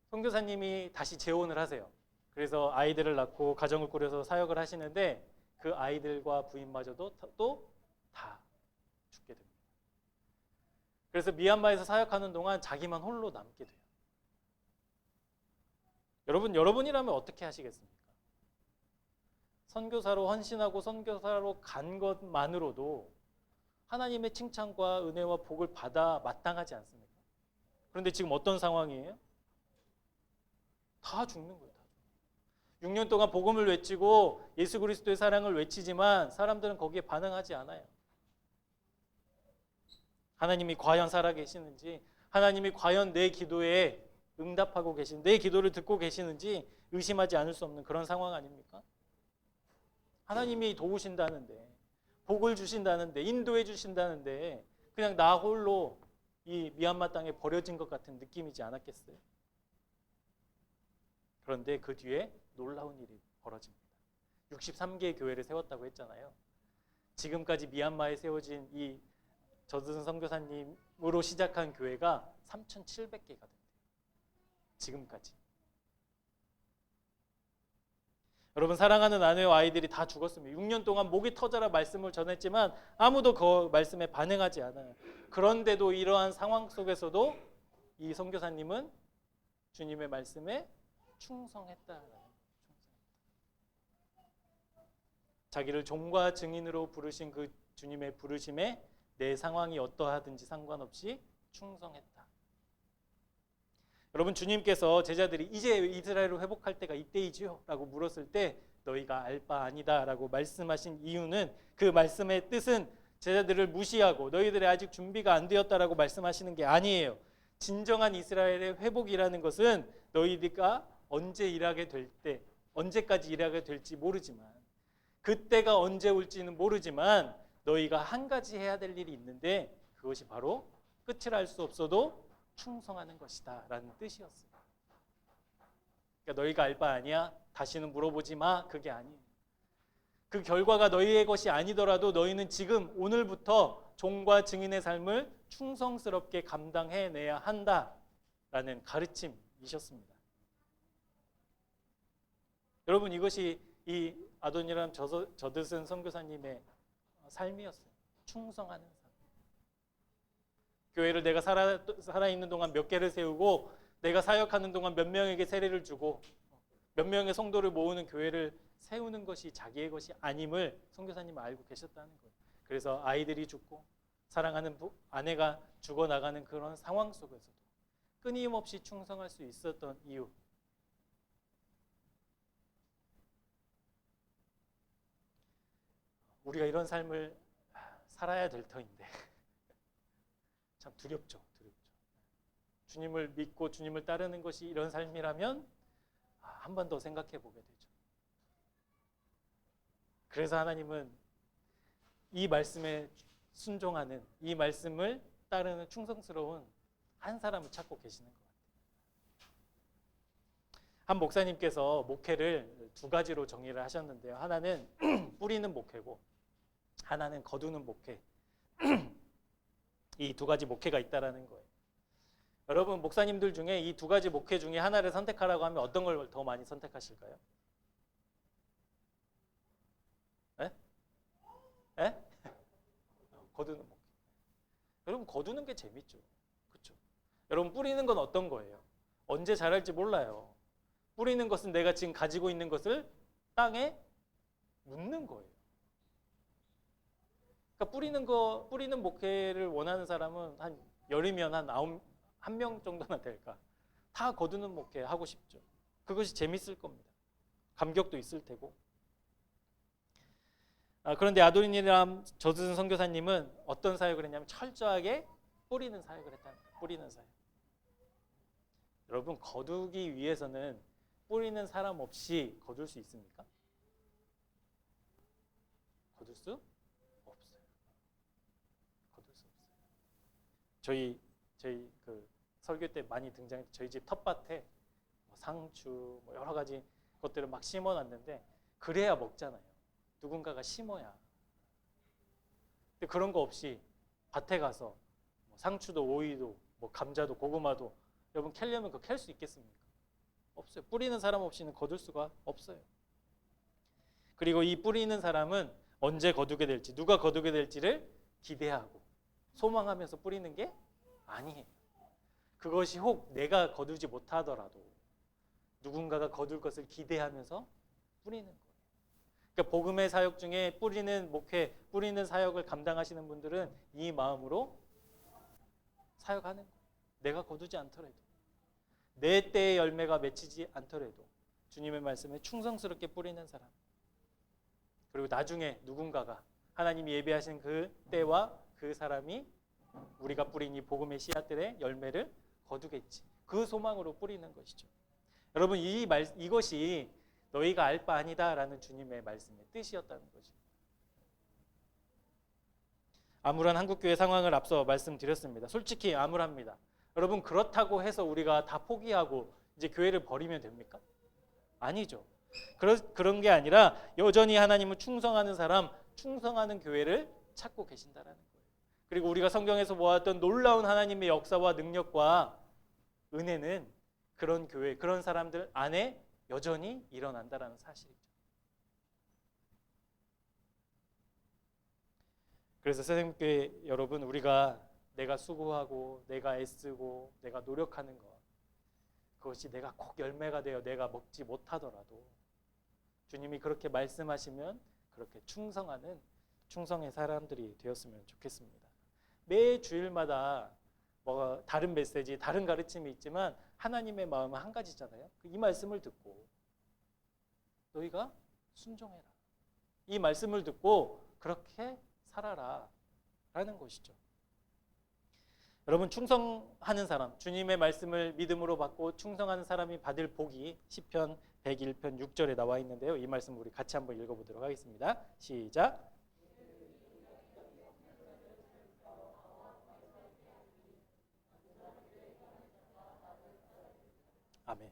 선교사님이 다시 재혼을 하세요. 그래서 아이들을 낳고 가정을 꾸려서 사역을 하시는데 그 아이들과 부인마저도 또 다 죽게 됩니다. 그래서 미얀마에서 사역하는 동안 자기만 홀로 남게 돼요. 여러분이라면 어떻게 하시겠습니까? 선교사로 헌신하고 선교사로 간 것만으로도 하나님의 칭찬과 은혜와 복을 받아 마땅하지 않습니까? 그런데 지금 어떤 상황이에요? 다 죽는 거예요. 6년 동안 복음을 외치고 예수 그리스도의 사랑을 외치지만 사람들은 거기에 반응하지 않아요. 하나님이 과연 살아계시는지, 하나님이 과연 내 기도에 응답하고 계신, 내 기도를 듣고 계시는지 의심하지 않을 수 없는 그런 상황 아닙니까? 하나님이 도우신다는데, 복을 주신다는데, 인도해 주신다는데 그냥 나 홀로 이 미얀마 땅에 버려진 것 같은 느낌이지 않았겠어요? 그런데 그 뒤에 놀라운 일이 벌어집니다. 63개의 교회를 세웠다고 했잖아요. 지금까지 미얀마에 세워진 이 저드슨 선교사님으로 시작한 교회가 3,700개가 된대요. 지금까지. 여러분, 사랑하는 아내와 아이들이 다 죽었습니다. 6년 동안 목이 터져라 말씀을 전했지만 아무도 그 말씀에 반응하지 않아요. 그런데도 이러한 상황 속에서도 이 선교사님은 주님의 말씀에 충성했다. 자기를 종과 증인으로 부르신 그 주님의 부르심에 내 상황이 어떠하든지 상관없이 충성했다. 여러분, 주님께서 제자들이 이제 이스라엘을 회복할 때가 이때이지요? 라고 물었을 때 너희가 알 바 아니다 라고 말씀하신 이유는, 그 말씀의 뜻은 제자들을 무시하고 너희들이 아직 준비가 안 되었다라고 말씀하시는 게 아니에요. 진정한 이스라엘의 회복이라는 것은 너희가 언제 일하게 될 때, 언제까지 일하게 될지 모르지만, 그때가 언제 올지는 모르지만 너희가 한 가지 해야 될 일이 있는데 그것이 바로 끝을 알 수 없어도 충성하는 것이다 라는 뜻이었어요. 그러니까 너희가 알 바 아니야? 다시는 물어보지 마. 그게 아니에요. 그 결과가 너희의 것이 아니더라도 너희는 지금 오늘부터 종과 증인의 삶을 충성스럽게 감당해내야 한다라는 가르침이셨습니다. 여러분, 이것이 이 아도니람 저드슨 선교사님의 삶이었어요. 충성하는 삶. 교회를 내가 살아있는 동안 몇 개를 세우고, 내가 사역하는 동안 몇 명에게 세례를 주고, 몇 명의 성도를 모으는 교회를 세우는 것이 자기의 것이 아님을 선교사님은 알고 계셨다는 거예요. 그래서 아이들이 죽고 사랑하는 아내가 죽어나가는 그런 상황 속에서도 끊임없이 충성할 수 있었던 이유, 우리가 이런 삶을 살아야 될 터인데 참 두렵죠. 주님을 믿고 주님을 따르는 것이 이런 삶이라면 한 번 더 생각해 보게 되죠. 그래서 하나님은 이 말씀에 순종하는, 이 말씀을 따르는 충성스러운 한 사람을 찾고 계시는 것 같아요. 한 목사님께서 목회를 두 가지로 정의를 하셨는데요. 하나는 뿌리는 목회고 하나는 거두는 목회. 이 두 가지 목회가 있다라는 거예요. 여러분, 목사님들 중에 이 두 가지 목회 중에 하나를 선택하라고 하면 어떤 걸 더 많이 선택하실까요? 에? 에? 거두는 목회. 여러분, 거두는 게 재밌죠. 그렇죠? 여러분, 뿌리는 건 어떤 거예요? 언제 자랄지 몰라요. 뿌리는 것은 내가 지금 가지고 있는 것을 땅에 묻는 거예요. 그러니까 뿌리는 목회를 원하는 사람은 한 열이면 한 명 정도나 될까? 다 거두는 목회 하고 싶죠. 그것이 재밌을 겁니다. 감격도 있을 테고. 그런데 아도니람 저드슨 선교사님은 어떤 사역을 했냐면 철저하게 뿌리는 사역을 했다는 거예요. 뿌리는 사역. 여러분, 거두기 위해서는 뿌리는 사람 없이 거둘 수 있습니까? 거둘 수 없어요. 거둘 수 없어요. 저희 그 설교 때 많이 등장했던 저희 집 텃밭에 상추 여러 가지 것들을 막 심어놨는데 그래야 먹잖아요. 누군가가 심어야. 근데 그런 거 없이 밭에 가서 상추도 오이도 감자도 고구마도 여러분 캐려면 그거 캘 수 있겠습니까? 없어요. 뿌리는 사람 없이는 거둘 수가 없어요. 그리고 이 뿌리는 사람은 언제 거두게 될지, 누가 거두게 될지를 기대하고 소망하면서 뿌리는 게 아니에요. 그것이 혹 내가 거두지 못하더라도 누군가가 거둘 것을 기대하면서 뿌리는 거예요. 그러니까 복음의 사역 중에 뿌리는 목회, 뿌리는 사역을 감당하시는 분들은 이 마음으로 사역하는 거예요. 내가 거두지 않더라도, 내 때의 열매가 맺히지 않더라도 주님의 말씀에 충성스럽게 뿌리는 사람. 그리고 나중에 누군가가 하나님이 예비하신 그 때와 그 사람이 우리가 뿌린 이 복음의 씨앗들의 열매를 거두겠지. 그 소망으로 뿌리는 것이죠. 여러분, 이것이 너희가 알 바 아니다라는 주님의 말씀의 뜻이었다는 거죠. 암울한 한국교회 상황을 앞서 말씀드렸습니다. 솔직히 암울합니다. 여러분, 그렇다고 해서 우리가 다 포기하고 이제 교회를 버리면 됩니까? 아니죠. 그런 게 아니라 여전히 하나님을 충성하는 사람, 충성하는 교회를 찾고 계신다라는 거예요. 그리고 우리가 성경에서 보았던 놀라운 하나님의 역사와 능력과 은혜는 그런 교회, 그런 사람들 안에 여전히 일어난다라는 사실이죠. 그래서 새생명교회 여러분, 우리가 내가 수고하고 내가 애쓰고 내가 노력하는 것, 그것이 내가 꼭 열매가 되어 내가 먹지 못하더라도 주님이 그렇게 말씀하시면 그렇게 충성하는 충성의 사람들이 되었으면 좋겠습니다. 매 주일마다 뭐 다른 메시지, 다른 가르침이 있지만 하나님의 마음은 한 가지잖아요. 이 말씀을 듣고 너희가 순종해라. 이 말씀을 듣고 그렇게 살아라 라는 것이죠. 여러분, 충성하는 사람, 주님의 말씀을 믿음으로 받고 충성하는 사람이 받을 복이 시편 101편 6절에 나와 있는데요. 이 말씀 우리 같이 한번 읽어보도록 하겠습니다. 시작. 아멘.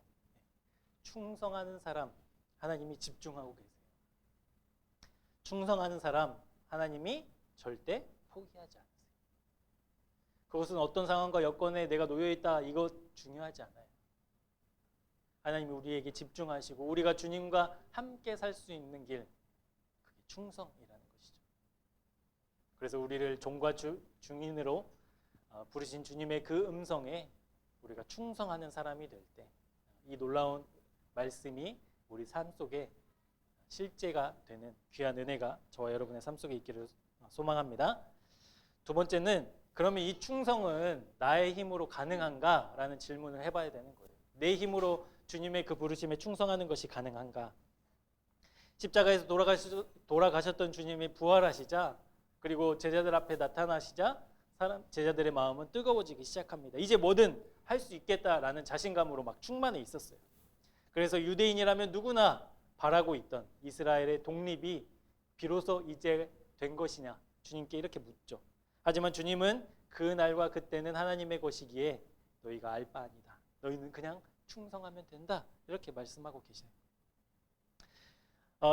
충성하는 사람, 하나님이 집중하고 계세요. 충성하는 사람, 하나님이 절대 포기하지 않으세요. 그것은 어떤 상황과 여건에 내가 놓여있다, 이거 중요하지 않아요. 하나님이 우리에게 집중하시고 우리가 주님과 함께 살 수 있는 길, 그게 충성이라는 것이죠. 그래서 우리를 종과 중인으로 부르신 주님의 그 음성에 우리가 충성하는 사람이 될 때 이 놀라운 말씀이 우리 삶 속에 실제가 되는 귀한 은혜가 저와 여러분의 삶 속에 있기를 소망합니다. 두 번째는, 그러면 이 충성은 나의 힘으로 가능한가? 라는 질문을 해봐야 되는 거예요. 내 힘으로 주님의 그 부르심에 충성하는 것이 가능한가? 십자가에서 돌아가셨던 주님이 부활하시자, 그리고 제자들 앞에 나타나시자 제자들의 마음은 뜨거워지기 시작합니다. 이제 뭐든 할 수 있겠다라는 자신감으로 막 충만해 있었어요. 그래서 유대인이라면 누구나 바라고 있던 이스라엘의 독립이 비로소 이제 된 것이냐, 주님께 이렇게 묻죠. 하지만 주님은 그 날과 그때는 하나님의 것이기에 너희가 알 바 아니다. 너희는 그냥 충성하면 된다. 이렇게 말씀하고 계세요.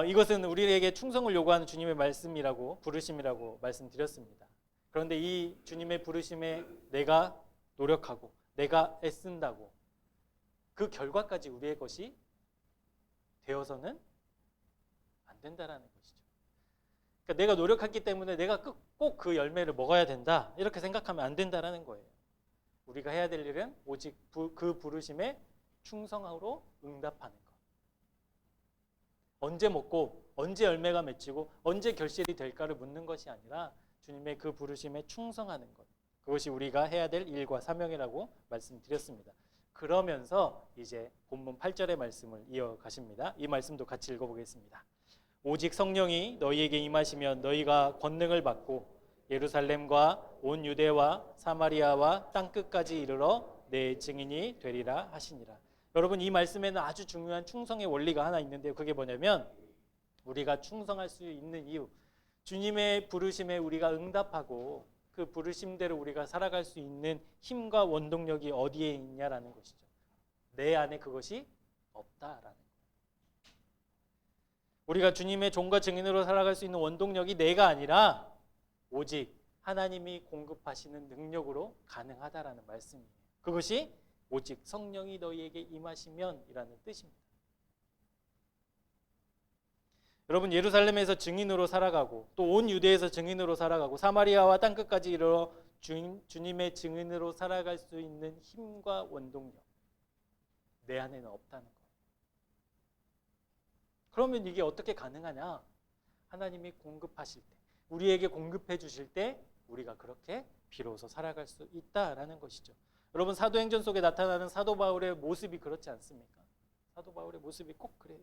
이것은 우리에게 충성을 요구하는 주님의 말씀이라고, 부르심이라고 말씀드렸습니다. 그런데 이 주님의 부르심에 내가 노력하고 내가 애쓴다고 그 결과까지 우리의 것이 되어서는 안 된다라는 것이죠. 그러니까 내가 노력했기 때문에 내가 꼭 그 열매를 먹어야 된다, 이렇게 생각하면 안 된다라는 거예요. 우리가 해야 될 일은 오직 그 부르심에 충성으로 응답하는 것. 언제 먹고 언제 열매가 맺히고 언제 결실이 될까를 묻는 것이 아니라 주님의 그 부르심에 충성하는 것, 그것이 우리가 해야 될 일과 사명이라고 말씀드렸습니다. 그러면서 이제 본문 8절의 말씀을 이어가십니다. 이 말씀도 같이 읽어보겠습니다. 오직 성령이 너희에게 임하시면 너희가 권능을 받고 예루살렘과 온 유대와 사마리아와 땅끝까지 이르러 내 증인이 되리라 하시니라. 여러분, 이 말씀에는 아주 중요한 충성의 원리가 하나 있는데요. 그게 뭐냐면, 우리가 충성할 수 있는 이유, 주님의 부르심에 우리가 응답하고 그 부르심대로 우리가 살아갈 수 있는 힘과 원동력이 어디에 있냐라는 것이죠. 내 안에 그것이 없다라는 거예요. 우리가 주님의 종과 증인으로 살아갈 수 있는 원동력이 내가 아니라 오직 하나님이 공급하시는 능력으로 가능하다라는 말씀이에요. 그것이 오직 성령이 너희에게 임하시면이라는 뜻입니다. 여러분, 예루살렘에서 증인으로 살아가고 또 온 유대에서 증인으로 살아가고 사마리아와 땅끝까지 이르러 주님의 증인으로 살아갈 수 있는 힘과 원동력, 내 안에는 없다는 거예요. 그러면 이게 어떻게 가능하냐? 하나님이 공급하실 때, 우리에게 공급해 주실 때 우리가 그렇게 비로소 살아갈 수 있다라는 것이죠. 여러분, 사도행전 속에 나타나는 사도 바울의 모습이 그렇지 않습니까? 사도 바울의 모습이 꼭 그래요.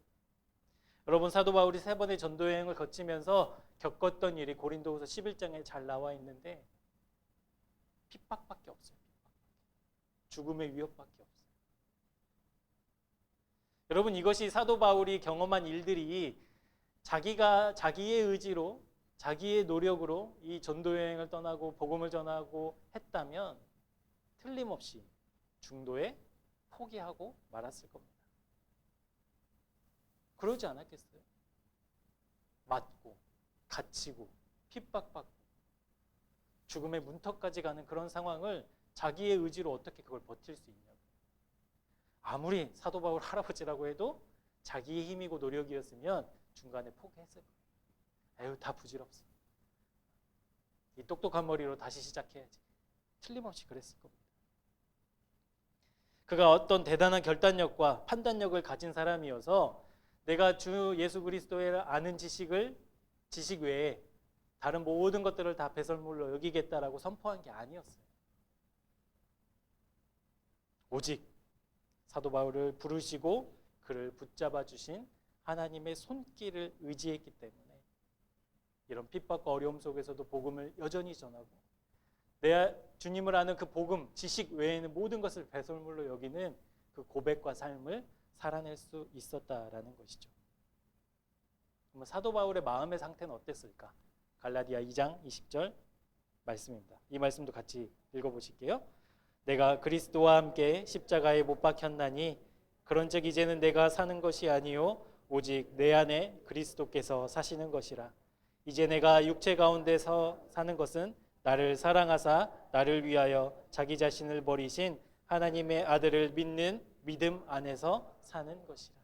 여러분, 사도 바울이 3번의 전도 여행을 거치면서 겪었던 일이 고린도후서 11장에 잘 나와 있는데 핍박밖에 없어요. 죽음의 위협밖에 없어요. 여러분, 이것이 사도 바울이 경험한 일들이 자기의 의지로, 자기의 노력으로 이 전도 여행을 떠나고 복음을 전하고 했다면 틀림없이 중도에 포기하고 말았을 겁니다. 그러지 않았겠어요? 맞고, 갇히고, 핍박받고, 죽음의 문턱까지 가는 그런 상황을 자기의 의지로 어떻게 그걸 버틸 수 있냐고. 아무리 사도 바울 할아버지라고 해도 자기의 힘이고 노력이었으면 중간에 포기했을 거예요. 에휴, 다 부질없어. 이 똑똑한 머리로 다시 시작해야지. 틀림없이 그랬을 겁니다. 그가 어떤 대단한 결단력과 판단력을 가진 사람이어서 내가 주 예수 그리스도를 아는 지식 외에 다른 모든 것들을 다 배설물로 여기겠다라고 선포한 게 아니었어요. 오직 사도 바울을 부르시고 그를 붙잡아 주신 하나님의 손길을 의지했기 때문에 이런 핍박과 어려움 속에서도 복음을 여전히 전하고 내 주님을 아는 그 복음, 지식 외에는 모든 것을 배설물로 여기는 그 고백과 삶을 살아낼 수 있었다라는 것이죠. 그러면 사도 바울의 마음의 상태는 어땠을까? 갈라디아 2장 20절 말씀입니다. 이 말씀도 같이 읽어보실게요. 내가 그리스도와 함께 십자가에 못 박혔나니 그런즉 이제는 내가 사는 것이 아니요 오직 내 안에 그리스도께서 사시는 것이라. 이제 내가 육체 가운데서 사는 것은 나를 사랑하사 나를 위하여 자기 자신을 버리신 하나님의 아들을 믿는 믿음 안에서 사는 것이라.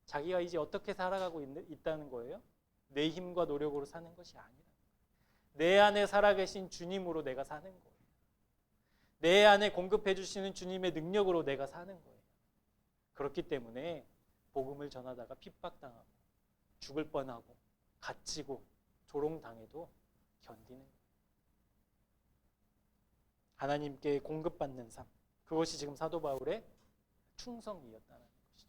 자기가 이제 어떻게 살아가고 있다는 거예요? 내 힘과 노력으로 사는 것이 아니라 내 안에 살아계신 주님으로 내가 사는 거예요. 내 안에 공급해 주시는 주님의 능력으로 내가 사는 거예요. 그렇기 때문에 복음을 전하다가 핍박당하고 죽을 뻔하고 갇히고 조롱당해도 견디는 거예요. 하나님께 공급받는 삶, 그것이 지금 사도 바울의 충성이었다는 것이죠.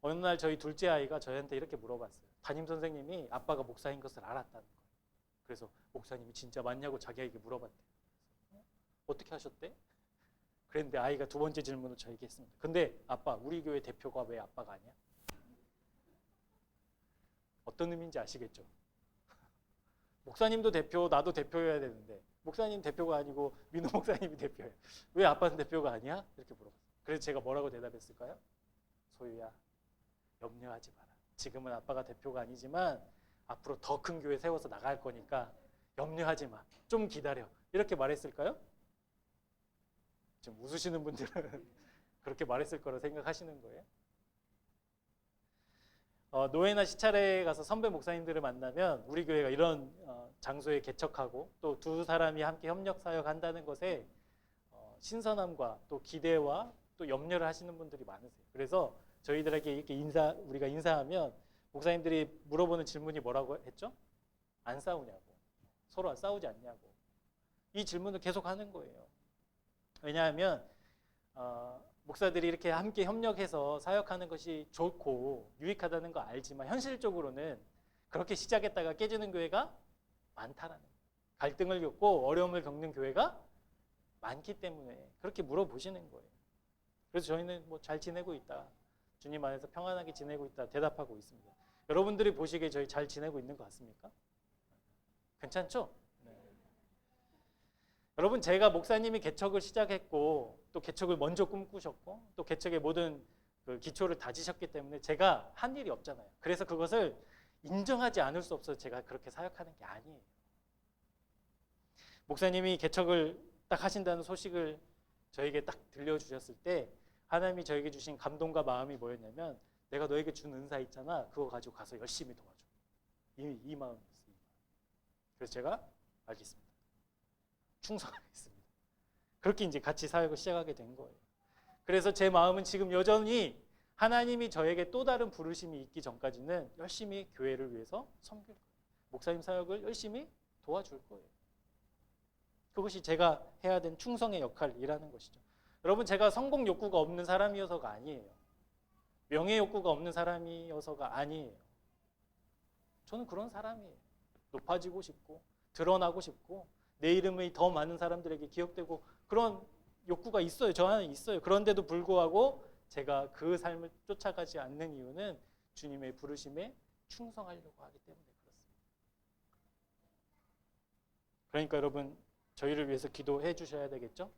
어느 날 저희 둘째 아이가 저희한테 이렇게 물어봤어요. 담임 선생님이 아빠가 목사인 것을 알았다는 거예요. 그래서 목사님이 진짜 맞냐고 자기에게 물어봤대요. 어떻게 하셨대? 그랬는데 아이가 두 번째 질문을 저에게 했습니다. 근데 아빠, 우리 교회 대표가 왜 아빠가 아니야? 어떤 의미인지 아시겠죠? 목사님도 대표, 나도 대표여야 되는데 목사님 대표가 아니고 민호 목사님이 대표예요. 왜 아빠는 대표가 아니야? 이렇게 물어봤어요. 그래서 제가 뭐라고 대답했을까요? 소유야, 염려하지 마라. 지금은 아빠가 대표가 아니지만 앞으로 더 큰 교회 세워서 나갈 거니까 염려하지 마. 좀 기다려. 이렇게 말했을까요? 지금 웃으시는 분들은 그렇게 말했을 거라 생각하시는 거예요. 노회나 시찰에 가서 선배 목사님들을 만나면 우리 교회가 이런 장소에 개척하고 또 두 사람이 함께 협력 사역한다는 것에 신선함과 또 기대와 또 염려를 하시는 분들이 많으세요. 그래서 저희들에게 이렇게 우리가 인사하면 목사님들이 물어보는 질문이 뭐라고 했죠? 안 싸우냐고, 서로 싸우지 않냐고. 이 질문을 계속 하는 거예요. 왜냐하면 목사들이 이렇게 함께 협력해서 사역하는 것이 좋고 유익하다는 거 알지만 현실적으로는 그렇게 시작했다가 깨지는 교회가 많다라는 거예요. 갈등을 겪고 어려움을 겪는 교회가 많기 때문에 그렇게 물어보시는 거예요. 그래서 저희는 뭐 잘 지내고 있다, 주님 안에서 평안하게 지내고 있다 대답하고 있습니다. 여러분들이 보시기에 저희 잘 지내고 있는 것 같습니까? 괜찮죠? 네. 여러분, 제가 목사님이 개척을 시작했고 또 개척을 먼저 꿈꾸셨고 또 개척의 모든 그 기초를 다지셨기 때문에 제가 한 일이 없잖아요. 그래서 그것을 인정하지 않을 수 없어서 제가 그렇게 사역하는 게 아니에요. 목사님이 개척을 딱 하신다는 소식을 저에게 딱 들려주셨을 때 하나님이 저에게 주신 감동과 마음이 뭐였냐면, 내가 너에게 준 은사 있잖아, 그거 가지고 가서 열심히 도와줘. 이 마음이었어요. 그래서 제가 알겠습니다, 충성하겠습니다. 그렇게 이제 같이 사역을 시작하게 된 거예요. 그래서 제 마음은 지금 여전히 하나님이 저에게 또 다른 부르심이 있기 전까지는 열심히 교회를 위해서 섬길 거예요. 목사님 사역을 열심히 도와줄 거예요. 그것이 제가 해야 된 충성의 역할이라는 것이죠. 여러분, 제가 성공 욕구가 없는 사람이어서가 아니에요. 명예 욕구가 없는 사람이어서가 아니에요. 저는 그런 사람이에요. 높아지고 싶고 드러나고 싶고 내 이름이 더 많은 사람들에게 기억되고 그런 욕구가 있어요. 저 안에 있어요. 그런데도 불구하고 제가 그 삶을 쫓아가지 않는 이유는 주님의 부르심에 충성하려고 하기 때문에 그렇습니다. 그러니까 여러분, 저희를 위해서 기도해 주셔야 되겠죠?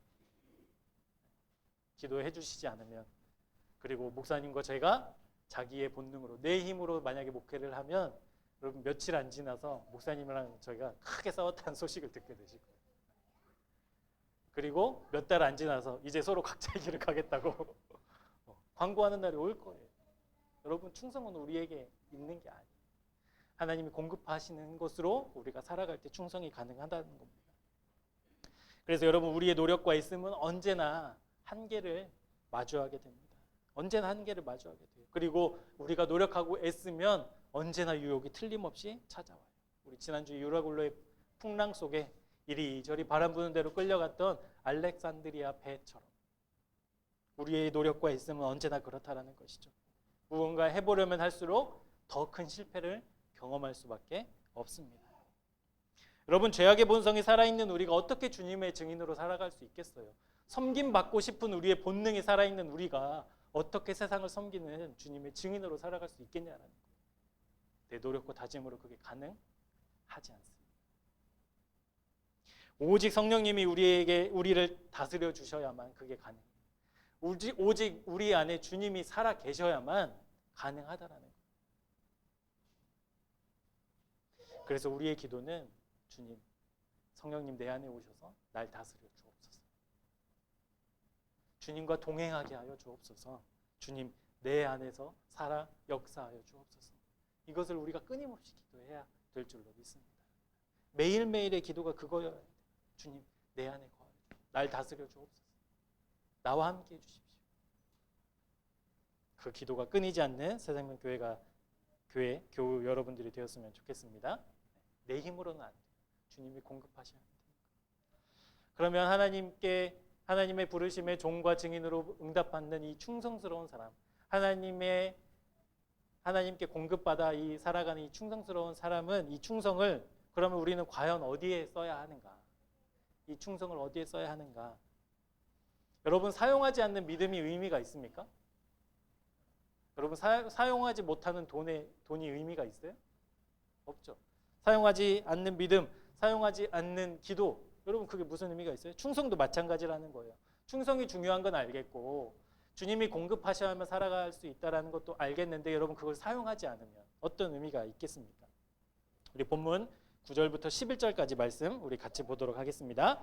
기도해 주시지 않으면, 그리고 목사님과 제가 자기의 본능으로 내 힘으로 만약에 목회를 하면 여러분 며칠 안 지나서 목사님이랑 저희가 크게 싸웠다는 소식을 듣게 되실 거예요. 그리고 몇 달 안 지나서 이제 서로 각자의 길을 가겠다고 광고하는 날이 올 거예요. 여러분, 충성은 우리에게 있는 게 아니에요. 하나님이 공급하시는 것으로 우리가 살아갈 때 충성이 가능하다는 겁니다. 그래서 여러분, 우리의 노력과 있음은 언제나 한계를 마주하게 됩니다. 언제나 한계를 마주하게 돼요. 그리고 우리가 노력하고 애쓰면 언제나 유혹이 틀림없이 찾아와요. 우리 지난주 유라굴로의 풍랑 속에 이리저리 바람 부는 대로 끌려갔던 알렉산드리아 배처럼 우리의 노력과 애씀은 언제나 그렇다라는 것이죠. 무언가 해보려면 할수록 더 큰 실패를 경험할 수밖에 없습니다. 여러분, 죄악의 본성이 살아있는 우리가 어떻게 주님의 증인으로 살아갈 수 있겠어요? 섬김받고 싶은 우리의 본능이 살아있는 우리가 어떻게 세상을 섬기는 주님의 증인으로 살아갈 수 있겠냐라는 거예요. 내 노력과 다짐으로 그게 가능하지 않습니다. 오직 성령님이 우리를 다스려 주셔야만 그게 가능해요. 오직 우리 안에 주님이 살아 계셔야만 가능하다라는 거예요. 그래서 우리의 기도는 주님, 성령님 내 안에 오셔서 날 다스려 주옵소서. 주님과 동행하게 하여 주옵소서. 주님, 내 안에서 살아 역사하여 주옵소서. 이것을 우리가 끊임없이 기도해야 될 줄로 믿습니다. 매일매일의 기도가 그거여야 돼요. 주님, 내 안에 거하여 날 다스려 주옵소서. 나와 함께 해주십시오. 그 기도가 끊이지 않는 새생명 교우 여러분들이 되었으면 좋겠습니다. 내 힘으로는 안 돼요. 주님이 공급하셔야 합니다. 그러면 하나님의 부르심의 종과 증인으로 응답받는 이 충성스러운 사람, 하나님께 공급받아 살아가는 이 충성스러운 사람은 이 충성을 그러면 우리는 과연 어디에 써야 하는가? 이 충성을 어디에 써야 하는가? 여러분, 사용하지 않는 믿음이 의미가 있습니까? 여러분, 사용하지 못하는 돈이 의미가 있어요? 없죠. 사용하지 않는 믿음, 사용하지 않는 기도, 여러분 그게 무슨 의미가 있어요? 충성도 마찬가지라는 거예요. 충성이 중요한 건 알겠고 주님이 공급하셔야만 살아갈 수 있다는 것도 알겠는데 여러분 그걸 사용하지 않으면 어떤 의미가 있겠습니까? 우리 본문 9절부터 11절까지 말씀 우리 같이 보도록 하겠습니다.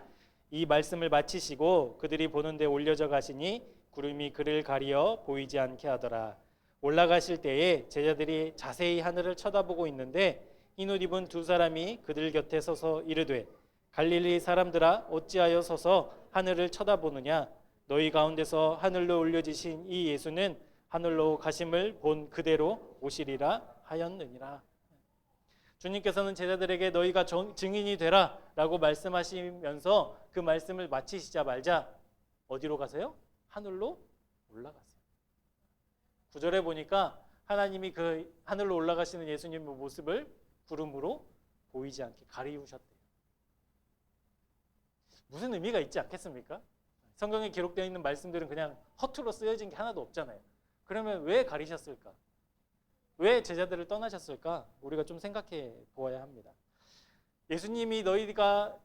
이 말씀을 마치시고 그들이 보는 데 올려져 가시니 구름이 그를 가리어 보이지 않게 하더라. 올라가실 때에 제자들이 자세히 하늘을 쳐다보고 있는데 흰 옷 입은 두 사람이 그들 곁에 서서 이르되 갈릴리 사람들아 어찌하여 서서 하늘을 쳐다보느냐? 너희 가운데서 하늘로 올려지신 이 예수는 하늘로 가심을 본 그대로 오시리라 하였느니라. 주님께서는 제자들에게 너희가 증인이 되라 라고 말씀하시면서 그 말씀을 마치시자마자 어디로 가세요? 하늘로 올라가세요. 9절에 보니까 하나님이 그 하늘로 올라가시는 예수님의 모습을 구름으로 보이지 않게 가리우셨대요. 무슨 의미가 있지 않겠습니까? 성경에 기록되어 있는 말씀들은 그냥 허투루 쓰여진 게 하나도 없잖아요. 그러면 왜 가리셨을까? 왜 제자들을 떠나셨을까? 우리가 좀 생각해 보아야 합니다. 예수님이 너희가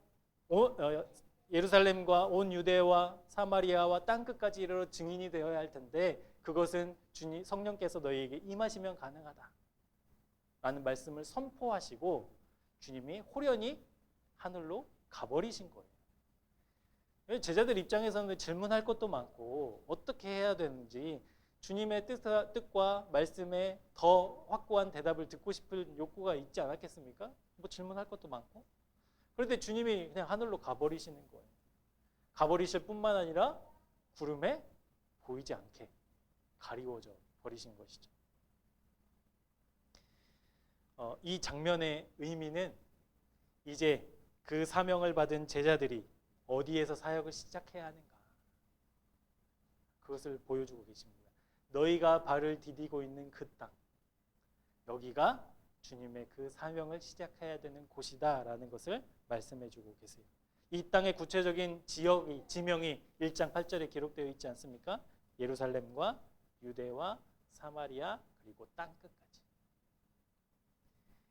예루살렘과 온 유대와 사마리아와 땅끝까지 이르러 증인이 되어야 할 텐데 그것은 주님 성령께서 너희에게 임하시면 가능하다 라는 말씀을 선포하시고 주님이 홀연히 하늘로 가버리신 거예요. 제자들 입장에서는 질문할 것도 많고 어떻게 해야 되는지 주님의 뜻과 말씀에 더 확고한 대답을 듣고 싶은 욕구가 있지 않았겠습니까? 뭐 질문할 것도 많고. 그런데 주님이 그냥 하늘로 가버리시는 거예요. 가버리실 뿐만 아니라 구름에 보이지 않게 가리워져 버리신 것이죠. 이 장면의 의미는 이제 그 사명을 받은 제자들이 어디에서 사역을 시작해야 하는가, 그것을 보여주고 계십니다. 너희가 발을 디디고 있는 그 땅, 여기가 주님의 그 사명을 시작해야 되는 곳이다라는 것을 말씀해주고 계세요. 이 땅의 구체적인 지역이, 지명이 1장 8절에 기록되어 있지 않습니까? 예루살렘과 유대와 사마리아 그리고 땅 끝까지.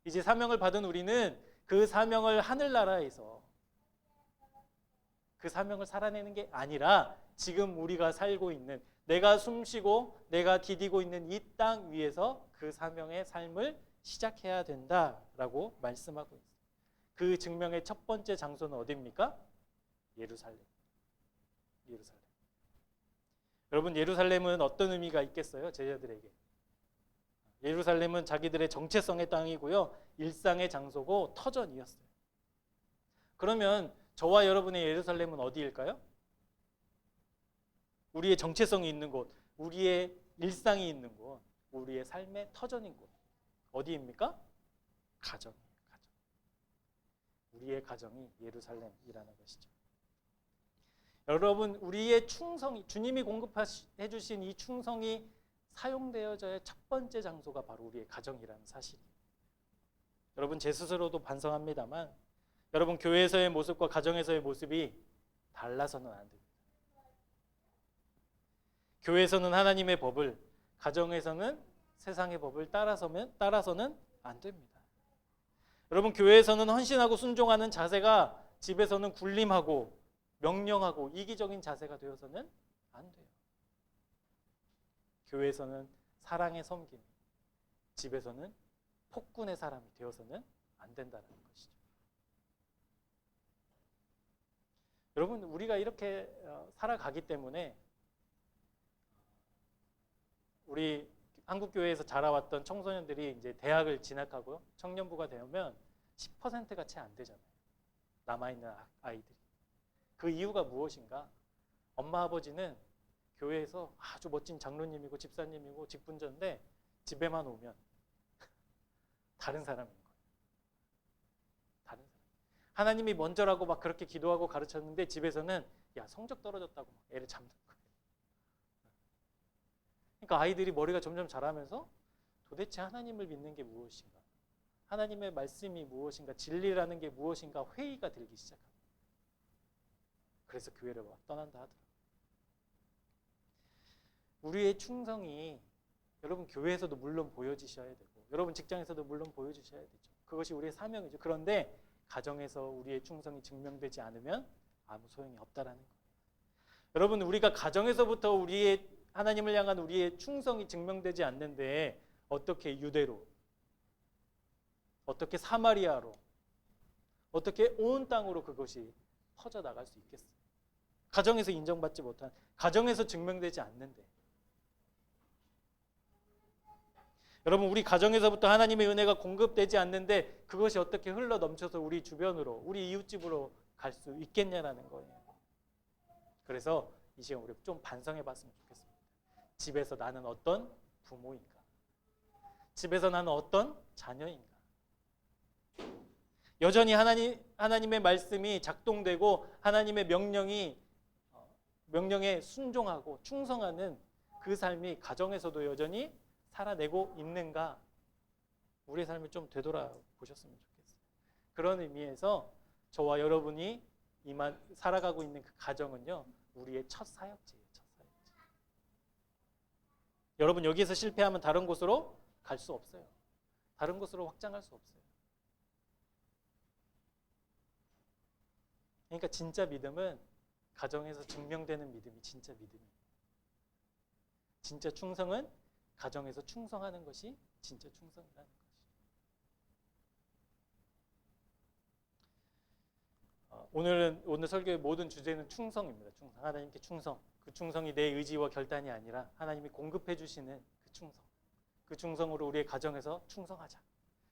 이제 사명을 받은 우리는 그 사명을 하늘나라에서 그 사명을 살아내는 게 아니라 지금 우리가 살고 있는, 내가 숨쉬고 내가 디디고 있는 이 땅 위에서 그 사명의 삶을 시작해야 된다라고 말씀하고 있어요. 그 증명의 첫 번째 장소는 어디입니까? 예루살렘. 예루살렘. 여러분, 예루살렘은 어떤 의미가 있겠어요? 제자들에게. 예루살렘은 자기들의 정체성의 땅이고요, 일상의 장소고 터전이었어요. 그러면 저와 여러분의 예루살렘은 어디일까요? 우리의 정체성이 있는 곳, 우리의 일상이 있는 곳, 우리의 삶의 터전인 곳, 어디입니까? 가정이에요. 가정. 우리의 가정이 예루살렘이라는 것이죠. 여러분, 우리의 충성이, 주님이 공급해 주신 이 충성이 사용되어져야 첫 번째 장소가 바로 우리의 가정이라는 사실이에요. 여러분, 제 스스로도 반성합니다만 여러분, 교회에서의 모습과 가정에서의 모습이 달라서는 안 됩니다. 교회에서는 하나님의 법을, 가정에서는 세상의 법을 따라서는 안 됩니다. 여러분, 교회에서는 헌신하고 순종하는 자세가 집에서는 굴림하고 명령하고 이기적인 자세가 되어서는 안 돼요. 교회에서는 사랑의 섬김, 집에서는 폭군의 사람이 되어서는 안 된다는 것이죠. 여러분, 우리가 이렇게 살아가기 때문에 우리 한국교회에서 자라왔던 청소년들이 이제 대학을 진학하고 청년부가 되면 10%가 채 안 되잖아요. 남아있는 아이들이. 그 이유가 무엇인가? 엄마 아버지는 교회에서 아주 멋진 장로님이고 집사님이고 직분자인데 집에만 오면 다른 사람인 거예요. 다른 사람. 하나님이 먼저라고 막 그렇게 기도하고 가르쳤는데 집에서는 야, 성적 떨어졌다고 막 애를 잡는 거예요. 그러니까 아이들이 머리가 점점 자라면서 도대체 하나님을 믿는 게 무엇인가? 하나님의 말씀이 무엇인가? 진리라는 게 무엇인가? 회의가 들기 시작합니다. 그래서 교회를 막 떠난다 하더라고요. 우리의 충성이 여러분 교회에서도 물론 보여지셔야 되고 여러분 직장에서도 물론 보여주셔야 되죠. 그것이 우리의 사명이죠. 그런데 가정에서 우리의 충성이 증명되지 않으면 아무 소용이 없다라는 거예요. 여러분, 우리가 가정에서부터 우리의 하나님을 향한 우리의 충성이 증명되지 않는데 어떻게 유대로, 어떻게 사마리아로, 어떻게 온 땅으로 그것이 퍼져나갈 수 있겠어요? 가정에서 인정받지 못한, 가정에서 증명되지 않는데. 여러분, 우리 가정에서부터 하나님의 은혜가 공급되지 않는데 그것이 어떻게 흘러 넘쳐서 우리 주변으로, 우리 이웃집으로 갈 수 있겠냐라는 거예요. 그래서 이 시간 우리 좀 반성해 봤으면 좋겠습니다. 집에서 나는 어떤 부모인가? 집에서 나는 어떤 자녀인가? 여전히 하나님의 말씀이 작동되고 하나님의 명령에 순종하고 충성하는 그 삶이 가정에서도 여전히 살아내고 있는가? 우리의 삶을 좀 되돌아보셨으면 좋겠어요. 그런 의미에서 저와 여러분이 살아가고 있는 그 가정은요, 우리의 첫 사역지예요. 첫 사역지. 여러분, 여기에서 실패하면 다른 곳으로 갈 수 없어요. 다른 곳으로 확장할 수 없어요. 그러니까 진짜 믿음은 가정에서 증명되는 믿음이 진짜 믿음이에요. 진짜 충성은 가정에서 충성하는 것이 진짜 충성이라는 것이죠. 오늘 설교의 모든 주제는 충성입니다. 충성. 하나님께 충성. 그 충성이 내 의지와 결단이 아니라 하나님이 공급해 주시는 그 충성. 그 충성으로 우리의 가정에서 충성하자.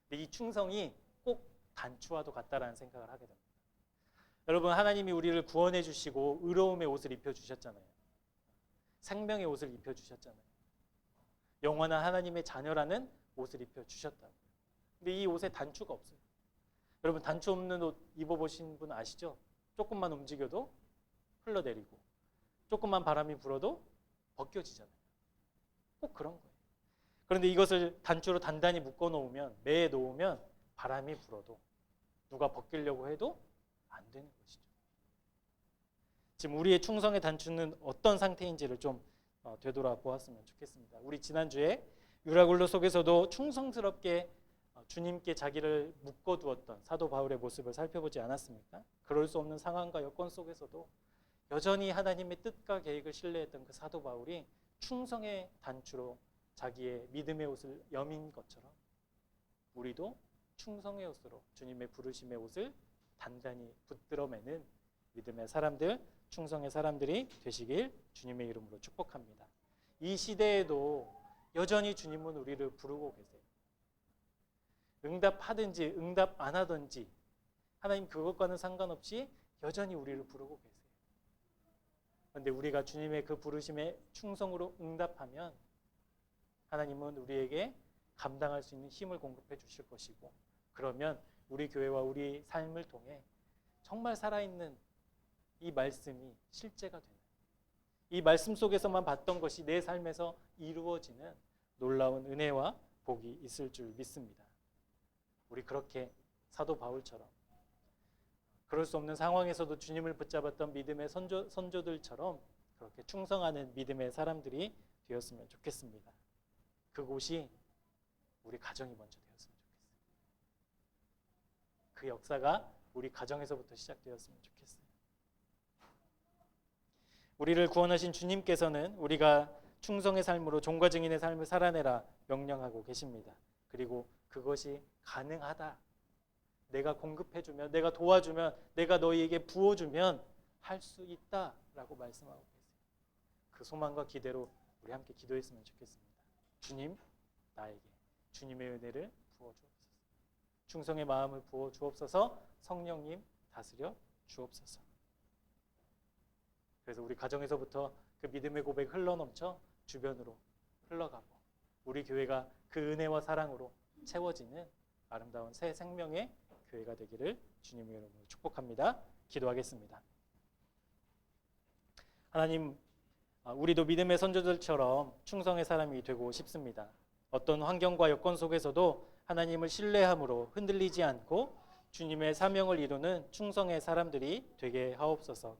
근데 이 충성이 꼭 단추와도 같다라는 생각을 하게 됩니다. 여러분, 하나님이 우리를 구원해 주시고 의로움의 옷을 입혀 주셨잖아요. 생명의 옷을 입혀 주셨잖아요. 영원한 하나님의 자녀라는 옷을 입혀 주셨다고. 근데 이 옷에 단추가 없어요. 여러분 단추 없는 옷 입어보신 분 아시죠? 조금만 움직여도 흘러내리고 조금만 바람이 불어도 벗겨지잖아요. 꼭 그런 거예요. 그런데 이것을 단추로 단단히 묶어 놓으면, 매에 놓으면 바람이 불어도 누가 벗기려고 해도 안 되는 것이죠. 지금 우리의 충성의 단추는 어떤 상태인지를 좀 되돌아보았으면 좋겠습니다. 우리 지난주에 유라굴로 속에서도 충성스럽게 주님께 자기를 묶어두었던 사도 바울의 모습을 살펴보지 않았습니까? 그럴 수 없는 상황과 여건 속에서도 여전히 하나님의 뜻과 계획을 신뢰했던 그 사도 바울이 충성의 단추로 자기의 믿음의 옷을 여민 것처럼 우리도 충성의 옷으로 주님의 부르심의 옷을 단단히 붙들어매는 믿음의 사람들, 충성의 사람들이 되시길 주님의 이름으로 축복합니다. 이 시대에도 여전히 주님은 우리를 부르고 계세요. 응답하든지 응답 안 하든지 하나님 그것과는 상관없이 여전히 우리를 부르고 계세요. 그런데 우리가 주님의 그 부르심에 충성으로 응답하면 하나님은 우리에게 감당할 수 있는 힘을 공급해 주실 것이고, 그러면 우리 교회와 우리 삶을 통해 정말 살아있는 이 말씀이 실제가 되는, 이 말씀 속에서만 봤던 것이 내 삶에서 이루어지는 놀라운 은혜와 복이 있을 줄 믿습니다. 우리 그렇게 사도 바울처럼 그럴 수 없는 상황에서도 주님을 붙잡았던 믿음의 선조들처럼 그렇게 충성하는 믿음의 사람들이 되었으면 좋겠습니다. 그곳이 우리 가정이 먼저 되었으면 좋겠어요. 그 역사가 우리 가정에서부터 시작되었으면 좋겠어요. 우리를 구원하신 주님께서는 우리가 충성의 삶으로 종과 증인의 삶을 살아내라 명령하고 계십니다. 그리고 그것이 가능하다, 내가 공급해주면, 내가 도와주면, 내가 너희에게 부어주면 할 수 있다라고 말씀하고 계세요. 그 소망과 기대로 우리 함께 기도했으면 좋겠습니다. 주님, 나에게 주님의 은혜를 부어주옵소서. 충성의 마음을 부어주옵소서. 성령님 다스려 주옵소서. 그래서 우리 가정에서부터 그 믿음의 고백 흘러넘쳐 주변으로 흘러가고 우리 교회가 그 은혜와 사랑으로 채워지는 아름다운 새 생명의 교회가 되기를 주님의 이름으로 축복합니다. 기도하겠습니다. 하나님, 우리도 믿음의 선조들처럼 충성의 사람이 되고 싶습니다. 어떤 환경과 여건 속에서도 하나님을 신뢰함으로 흔들리지 않고 주님의 사명을 이루는 충성의 사람들이 되게 하옵소서.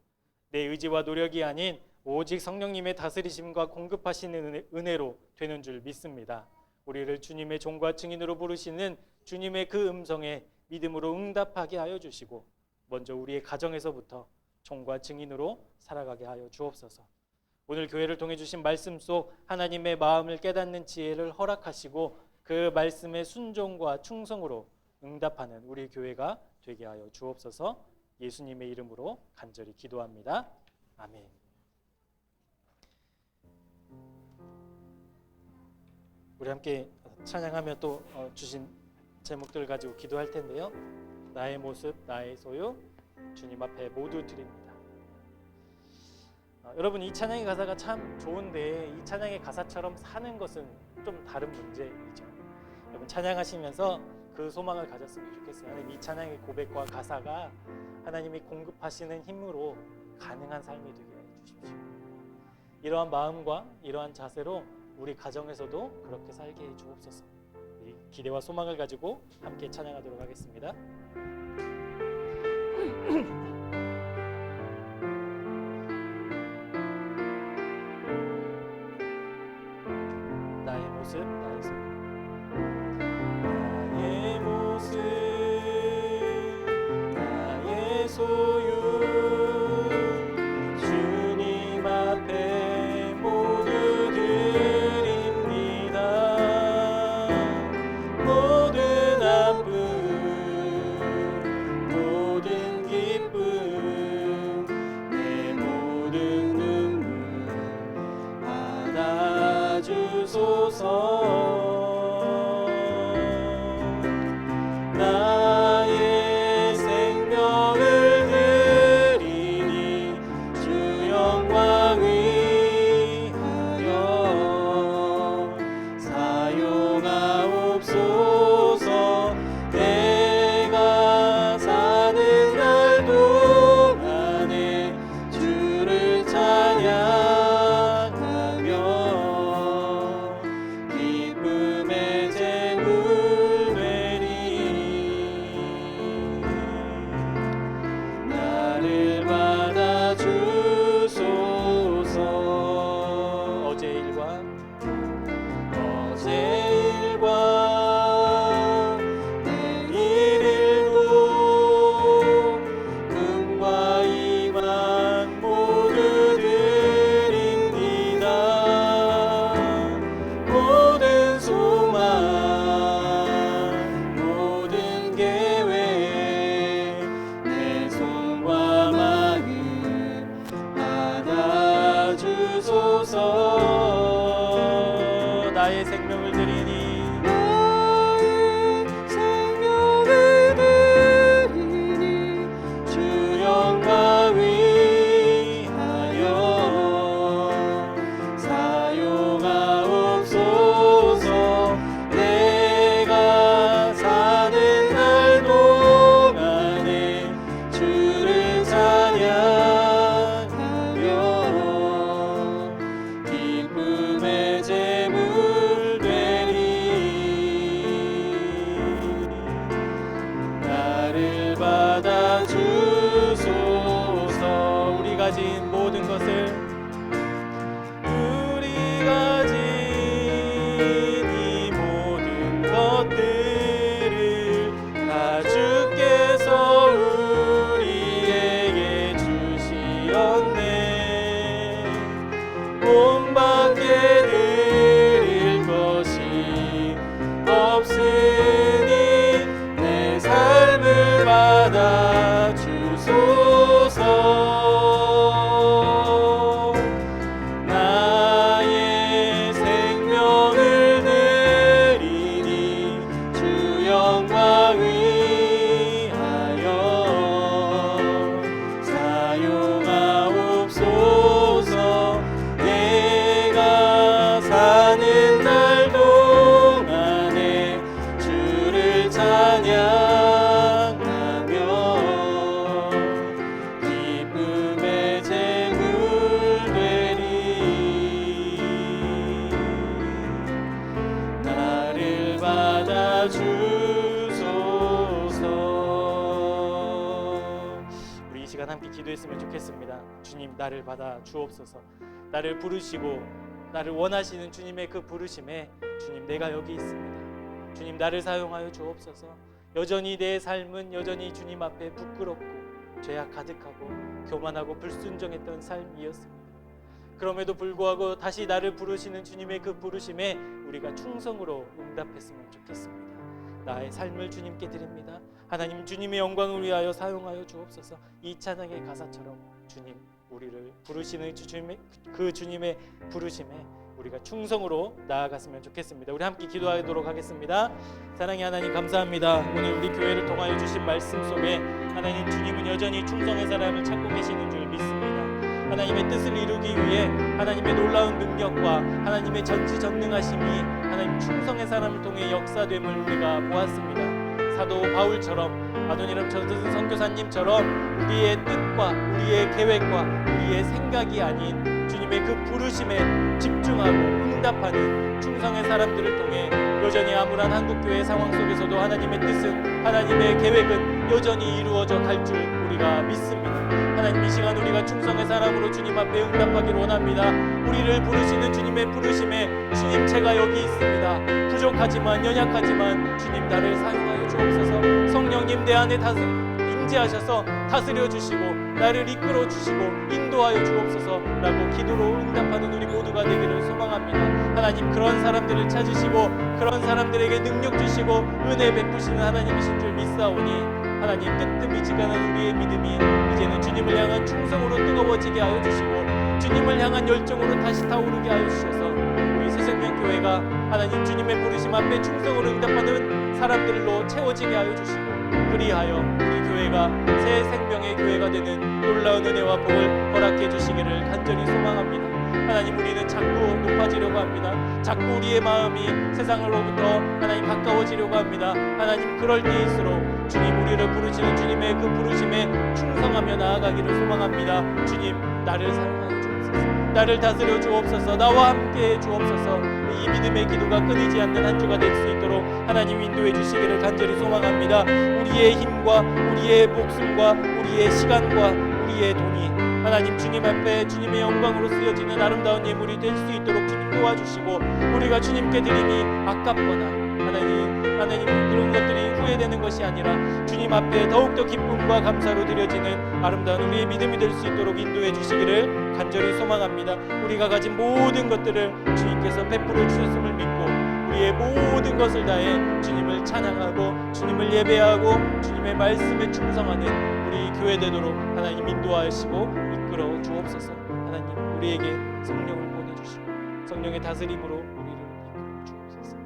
내 의지와 노력이 아닌 오직 성령님의 다스리심과 공급하시는 은혜로 되는 줄 믿습니다. 우리를 주님의 종과 증인으로 부르시는 주님의 그 음성에 믿음으로 응답하게 하여 주시고, 먼저 우리의 가정에서부터 종과 증인으로 살아가게 하여 주옵소서. 오늘 교회를 통해 주신 말씀 속 하나님의 마음을 깨닫는 지혜를 허락하시고 그 말씀의 순종과 충성으로 응답하는 우리 교회가 되게 하여 주옵소서. 예수님의 이름으로 간절히 기도합니다. 아멘. 우리 함께 찬양하며 또 주신 제목들을 가지고 기도할 텐데요. 나의 모습, 나의 소유, 주님 앞에 모두 드립니다. 여러분, 이 찬양의 가사가 참 좋은데 이 찬양의 가사처럼 사는 것은 좀 다른 문제이죠. 여러분, 찬양하시면서 그 소망을 가졌으면 좋겠어요. 하나님, 이 찬양의 고백과 가사가 하나님이 공급하시는 힘으로 가능한 삶이 되게 해주십시오. 이러한 마음과 이러한 자세로 우리 가정에서도 그렇게 살게 해 주옵소서. 이 기대와 소망을 가지고 함께 찬양하도록 하겠습니다. 나의 모습, 나의 소유. 나의 모습, 나의 소유, 주님 앞에 모두 드립니다. 모든 아픔, 모든 기쁨 함께 기도했으면 좋겠습니다. 주님, 나를 받아 주옵소서. 나를 부르시고 나를 원하시는 주님의 그 부르심에 주님, 내가 여기 있습니다. 주님, 나를 사용하여 주옵소서. 여전히 내 삶은 여전히 주님 앞에 부끄럽고 죄악 가득하고 교만하고 불순종했던 삶이었습니다. 그럼에도 불구하고 다시 나를 부르시는 주님의 그 부르심에 우리가 충성으로 응답했으면 좋겠습니다. 나의 삶을 주님께 드립니다. 하나님, 주님의 영광을 위하여 사용하여 주옵소서. 이 찬양의 가사처럼 주님, 우리를 부르시는 그 주님의 부르심에 우리가 충성으로 나아갔으면 좋겠습니다. 우리 함께 기도하도록 하겠습니다. 사랑의 하나님, 감사합니다. 오늘 우리 교회를 통하여 주신 말씀 속에 하나님, 주님은 여전히 충성의 사람을 찾고 계시는 줄 믿습니다. 하나님의 뜻을 이루기 위해 하나님의 놀라운 능력과 하나님의 전지전능하심이 하나님 충성의 사람을 통해 역사됨을 우리가 보았습니다. 사도 바울처럼, 아도니람 전도서 선교사님처럼 우리의 뜻과 우리의 계획과 우리의 생각이 아닌 주님의 그 부르심에 집중하고 응답하는 충성의 사람들을 통해 여전히 암울한 한국교회 상황 속에서도 하나님의 뜻은, 하나님의 계획은 여전히 이루어져 갈 줄 우리가 믿습니다. 하나님, 이 시간 우리가 충성의 사람으로 주님 앞에 응답하기를 원합니다. 우리를 부르시는 주님의 부르심에 주님, 제가 여기 있습니다. 부족하지만 연약하지만 주님, 나를 사용하여 주옵소서. 성령님, 내 안에 임재하셔서 다스려 주시고 나를 이끌어 주시고 인도하여 주옵소서라고 기도로 응답하는 우리 모두가 되기를 소망합니다. 하나님, 그런 사람들을 찾으시고 그런 사람들에게 능력 주시고 은혜 베푸시는 하나님이신 줄 믿사오니 하나님, 뜨뜻미지근한 우리의 믿음이 이제는 주님을 향한 충성으로 뜨거워지게 하여 주시고 주님을 향한 열정으로 다시 타오르게 하여 주셔서 우리 새생명교회가 하나님 주님의 부르심 앞에 충성으로 응답하는 사람들로 채워지게 하여 주시고, 그리하여 우리 교회가 새 생명의 교회가 되는 놀라운 은혜와 복을 허락해 주시기를 간절히 소망합니다. 하나님, 우리는 자꾸 높아지려고 합니다. 자꾸 우리의 마음이 세상으로부터 하나님 가까워지려고 합니다. 하나님, 그럴 때일수록 주님, 우리를 부르시는 주님의 그 부르심에 충성하며 나아가기를 소망합니다. 주님, 나를 사용하여 주옵소서. 나를 다스려 주옵소서. 나와 함께 해 주옵소서. 이 믿음의 기도가 끊이지 않는 한 주가 될 수 있도록 하나님 인도해 주시기를 간절히 소망합니다. 우리의 힘과 우리의 목숨과 우리의 시간과 우리의 돈이 하나님 주님 앞에 주님의 영광으로 쓰여지는 아름다운 예물이 될 수 있도록 주님 도와주시고, 우리가 주님께 드림이 아깝거나 하나님 그런 것들이 후회되는 것이 아니라 주님 앞에 더욱더 기쁨과 감사로 드려지는 아름다운 우리의 믿음이 될 수 있도록 인도해 주시기를 간절히 소망합니다. 우리가 가진 모든 것들을 주님께서 베풀어 주셨음을 믿고 우리의 모든 것을 다해 주님을 찬양하고 주님을 예배하고 주님의 말씀에 충성하는 우리 교회 되도록 하나님 인도하시고 이끌어 주옵소서. 하나님, 우리에게 성령을 보내주시고 성령의 다스림으로 우리를 이끌어 주옵소서.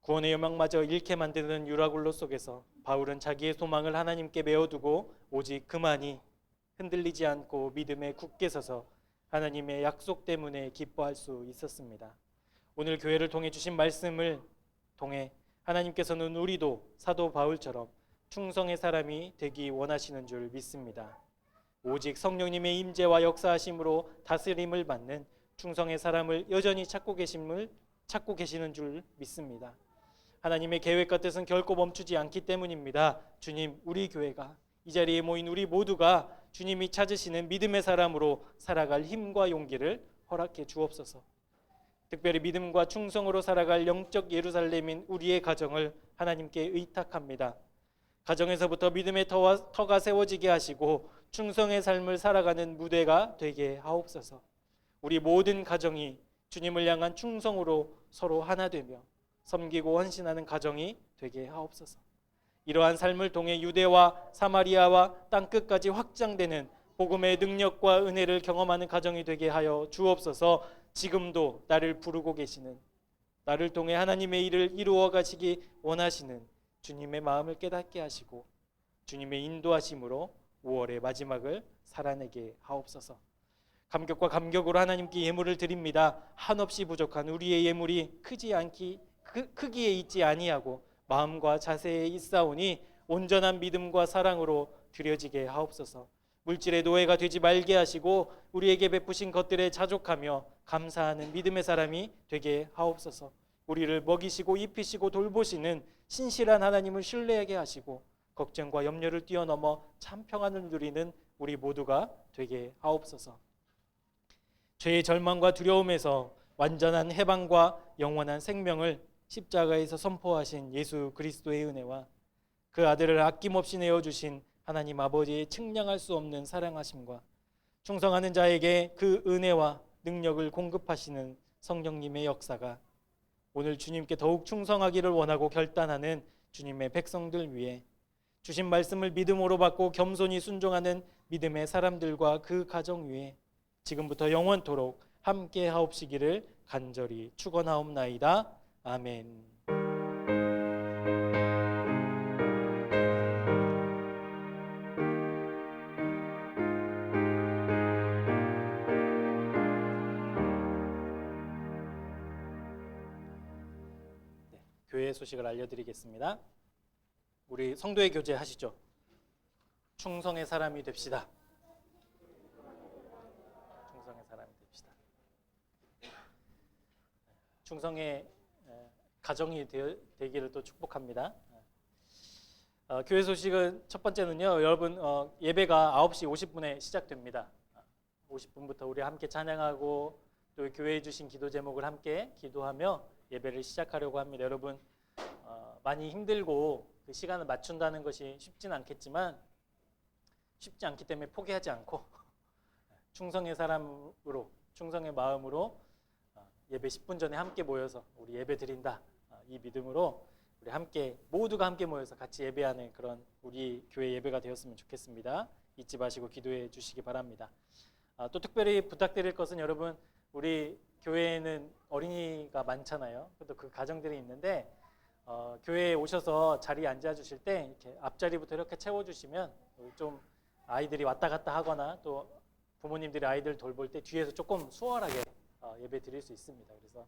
구원의 여망마저 잃게 만드는 유라굴로 속에서 바울은 자기의 소망을 하나님께 메어두고 오직 그만이 흔들리지 않고 믿음에 굳게 서서 하나님의 약속 때문에 기뻐할 수 있었습니다. 오늘 교회를 통해 주신 말씀을 통해 하나님께서는 우리도 사도 바울처럼 충성의 사람이 되기 원하시는 줄 믿습니다. 오직 성령님의 임재와 역사하심으로 다스림을 받는 충성의 사람을 여전히 찾고 계시는 줄 믿습니다. 하나님의 계획과 뜻은 결코 멈추지 않기 때문입니다. 주님, 우리 교회가, 이 자리에 모인 우리 모두가 주님이 찾으시는 믿음의 사람으로 살아갈 힘과 용기를 허락해 주옵소서. 특별히 믿음과 충성으로 살아갈 영적 예루살렘인 우리의 가정을 하나님께 의탁합니다. 가정에서부터 믿음의 터가 세워지게 하시고 충성의 삶을 살아가는 무대가 되게 하옵소서. 우리 모든 가정이 주님을 향한 충성으로 서로 하나 되며 섬기고 헌신하는 가정이 되게 하옵소서. 이러한 삶을 통해 유대와 사마리아와 땅끝까지 확장되는 복음의 능력과 은혜를 경험하는 가정이 되게 하여 주옵소서. 지금도 나를 부르고 계시는, 나를 통해 하나님의 일을 이루어 가시기 원하시는 주님의 마음을 깨닫게 하시고 주님의 인도하심으로 5월의 마지막을 살아내게 하옵소서. 감격과 감격으로 하나님께 예물을 드립니다. 한없이 부족한 우리의 예물이 크기에 있지 아니하고 마음과 자세에 있사오니 온전한 믿음과 사랑으로 드려지게 하옵소서. 물질의 노예가 되지 말게 하시고 우리에게 베푸신 것들에 자족하며 감사하는 믿음의 사람이 되게 하옵소서. 우리를 먹이시고 입히시고 돌보시는 신실한 하나님을 신뢰하게 하시고 걱정과 염려를 뛰어넘어 참 평안을 누리는 우리 모두가 되게 하옵소서. 죄의 절망과 두려움에서 완전한 해방과 영원한 생명을 십자가에서 선포하신 예수 그리스도의 은혜와 그 아들을 아낌없이 내어주신 하나님 아버지의 측량할 수 없는 사랑하심과 충성하는 자에게 그 은혜와 능력을 공급하시는 성령님의 역사가 오늘 주님께 더욱 충성하기를 원하고 결단하는 주님의 백성들 위해 주신 말씀을 믿음으로 받고 겸손히 순종하는 믿음의 사람들과 그 가정 위에 지금부터 영원토록 함께 하옵시기를 간절히 축원하옵나이다. 아멘. 교회 소식을 알려드리겠습니다. 우리 성도의 교제 하시죠. 충성의 사람이 됩시다. 충성의 사람이 됩시다. 충성의 가정이 되기를 또 축복합니다. 교회 소식은 첫 번째는요, 여러분 예배가 9시 50분에 시작됩니다. 50분부터 우리 함께 찬양하고 또 교회에 주신 기도 제목을 함께 기도하며 예배를 시작하려고 합니다. 여러분 많이 힘들고 그 시간을 맞춘다는 것이 쉽지는 않겠지만 쉽지 않기 때문에 포기하지 않고 충성의 사람으로 충성의 마음으로 예배 10분 전에 함께 모여서 우리 예배 드린다 이 믿음으로 우리 함께 모두가 함께 모여서 같이 예배하는 그런 우리 교회 예배가 되었으면 좋겠습니다. 잊지 마시고 기도해 주시기 바랍니다. 또 특별히 부탁드릴 것은 여러분 우리 교회에는 어린이가 많잖아요. 또 그 가정들이 있는데 교회에 오셔서 자리에 앉아주실 때 이렇게 앞자리부터 이렇게 채워주시면 좀 아이들이 왔다 갔다 하거나 또 부모님들이 아이들 돌볼 때 뒤에서 조금 수월하게 예배 드릴 수 있습니다. 그래서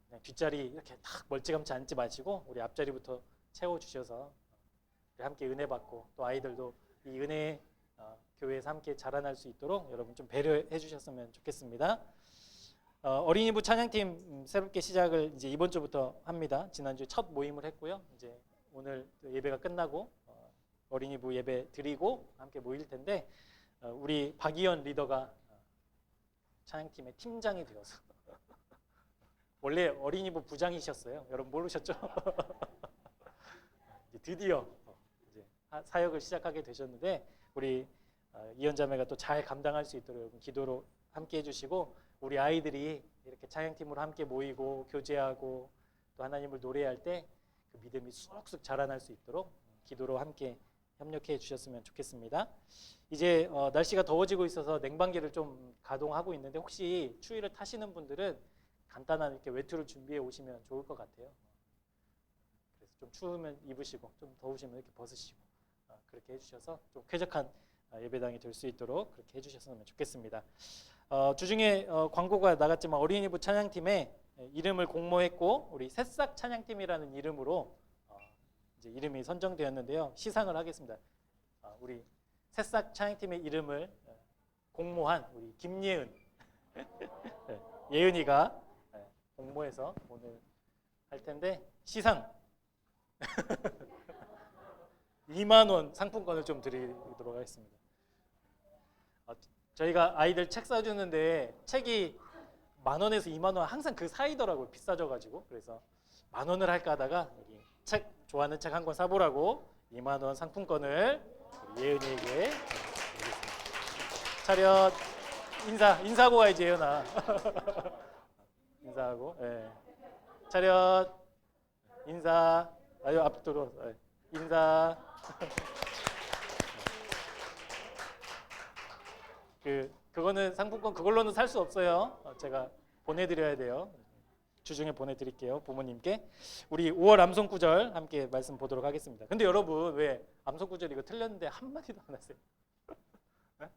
그냥 뒷자리 이렇게 딱 멀찌감치 앉지 마시고 우리 앞자리부터 채워주셔서 우리 함께 은혜 받고 또 아이들도 이 은혜 교회에서 함께 자라날 수 있도록 여러분 좀 배려해 주셨으면 좋겠습니다. 어린이부 찬양팀 새롭게 시작을 이제 이번 주부터 합니다. 지난주 첫 모임을 했고요. 이제 오늘 예배가 끝나고 어린이부 예배 드리고 함께 모일 텐데 우리 박이현 리더가 찬양팀의 팀장이 되어서 원래 어린이부 부장이셨어요. 여러분 모르셨죠? 드디어 이제 사역을 시작하게 되셨는데 우리 이현 자매가 또 잘 감당할 수 있도록 여러분 기도로 함께 해주시고 우리 아이들이 이렇게 찬양팀으로 함께 모이고 교제하고 또 하나님을 노래할 때 그 믿음이 쑥쑥 자라날 수 있도록 기도로 함께 협력해 주셨으면 좋겠습니다. 이제 날씨가 더워지고 있어서 냉방기를 좀 가동하고 있는데 혹시 추위를 타시는 분들은 간단한 이렇게 외투를 준비해 오시면 좋을 것 같아요. 그래서 좀 추우면 입으시고 좀 더우시면 이렇게 벗으시고 그렇게 해주셔서 좀 쾌적한 예배당이 될 수 있도록 그렇게 해주셨으면 좋겠습니다. 주중에 광고가 나갔지만 어린이부 찬양팀에 이름을 공모했고 우리 새싹 찬양팀이라는 이름으로 이제 이름이 선정되었는데요. 시상을 하겠습니다. 우리 새싹 찬양팀의 이름을 공모한 우리 김예은 예은이가 공모해서 오늘 할 텐데 시상 2만 원 상품권을 좀 드리도록 하겠습니다. 저희가 아이들 책 사주는데 책이 10,000원에서 20,000원 항상 그 사이더라고요. 비싸져가지고. 그래서 10,000원을 할까 하다가 여기 책 좋아하는 책 한 권 사보라고 2만 원 상품권을 예은이에게 드리겠습니다. 차렷 인사하고 가야지 예은아. 인사하고 차렷 인사 아유 앞으로 인사. 그거는 상품권 그걸로는 살 수 없어요. 제가 보내드려야 돼요. 주중에 보내드릴게요. 부모님께. 우리 5월 암송구절 함께 말씀 보도록 하겠습니다. 근데 여러분 왜 암송구절 이거 틀렸는데 한마디도 안 하세요? 네?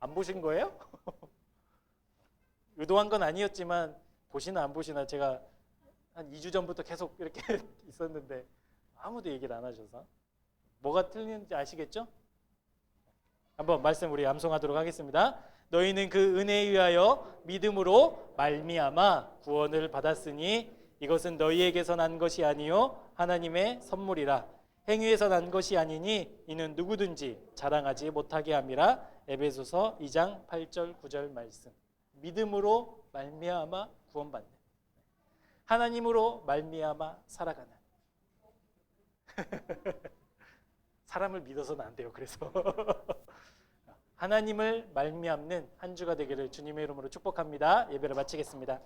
안 보신 거예요? 의도한 건 아니었지만 보시나 안 보시나 제가 한 2주 전부터 계속 이렇게 있었는데 아무도 얘기를 안 하셔서 뭐가 틀리는지 아시겠죠? 한번 말씀 우리 암송하도록 하겠습니다. 너희는 그 은혜에 의하여 믿음으로 말미암아 구원을 받았으니 이것은 너희에게서 난 것이 아니요 하나님의 선물이라. 행위에서 난 것이 아니니 이는 누구든지 자랑하지 못하게 함이라. 에베소서 2장 8절 9절 말씀. 믿음으로 말미암아 구원받는, 하나님으로 말미암아 살아가는. 사람을 믿어서는 안 돼요. 그래서 하나님을 말미암는 한 주가 되기를 주님의 이름으로 축복합니다. 예배를 마치겠습니다.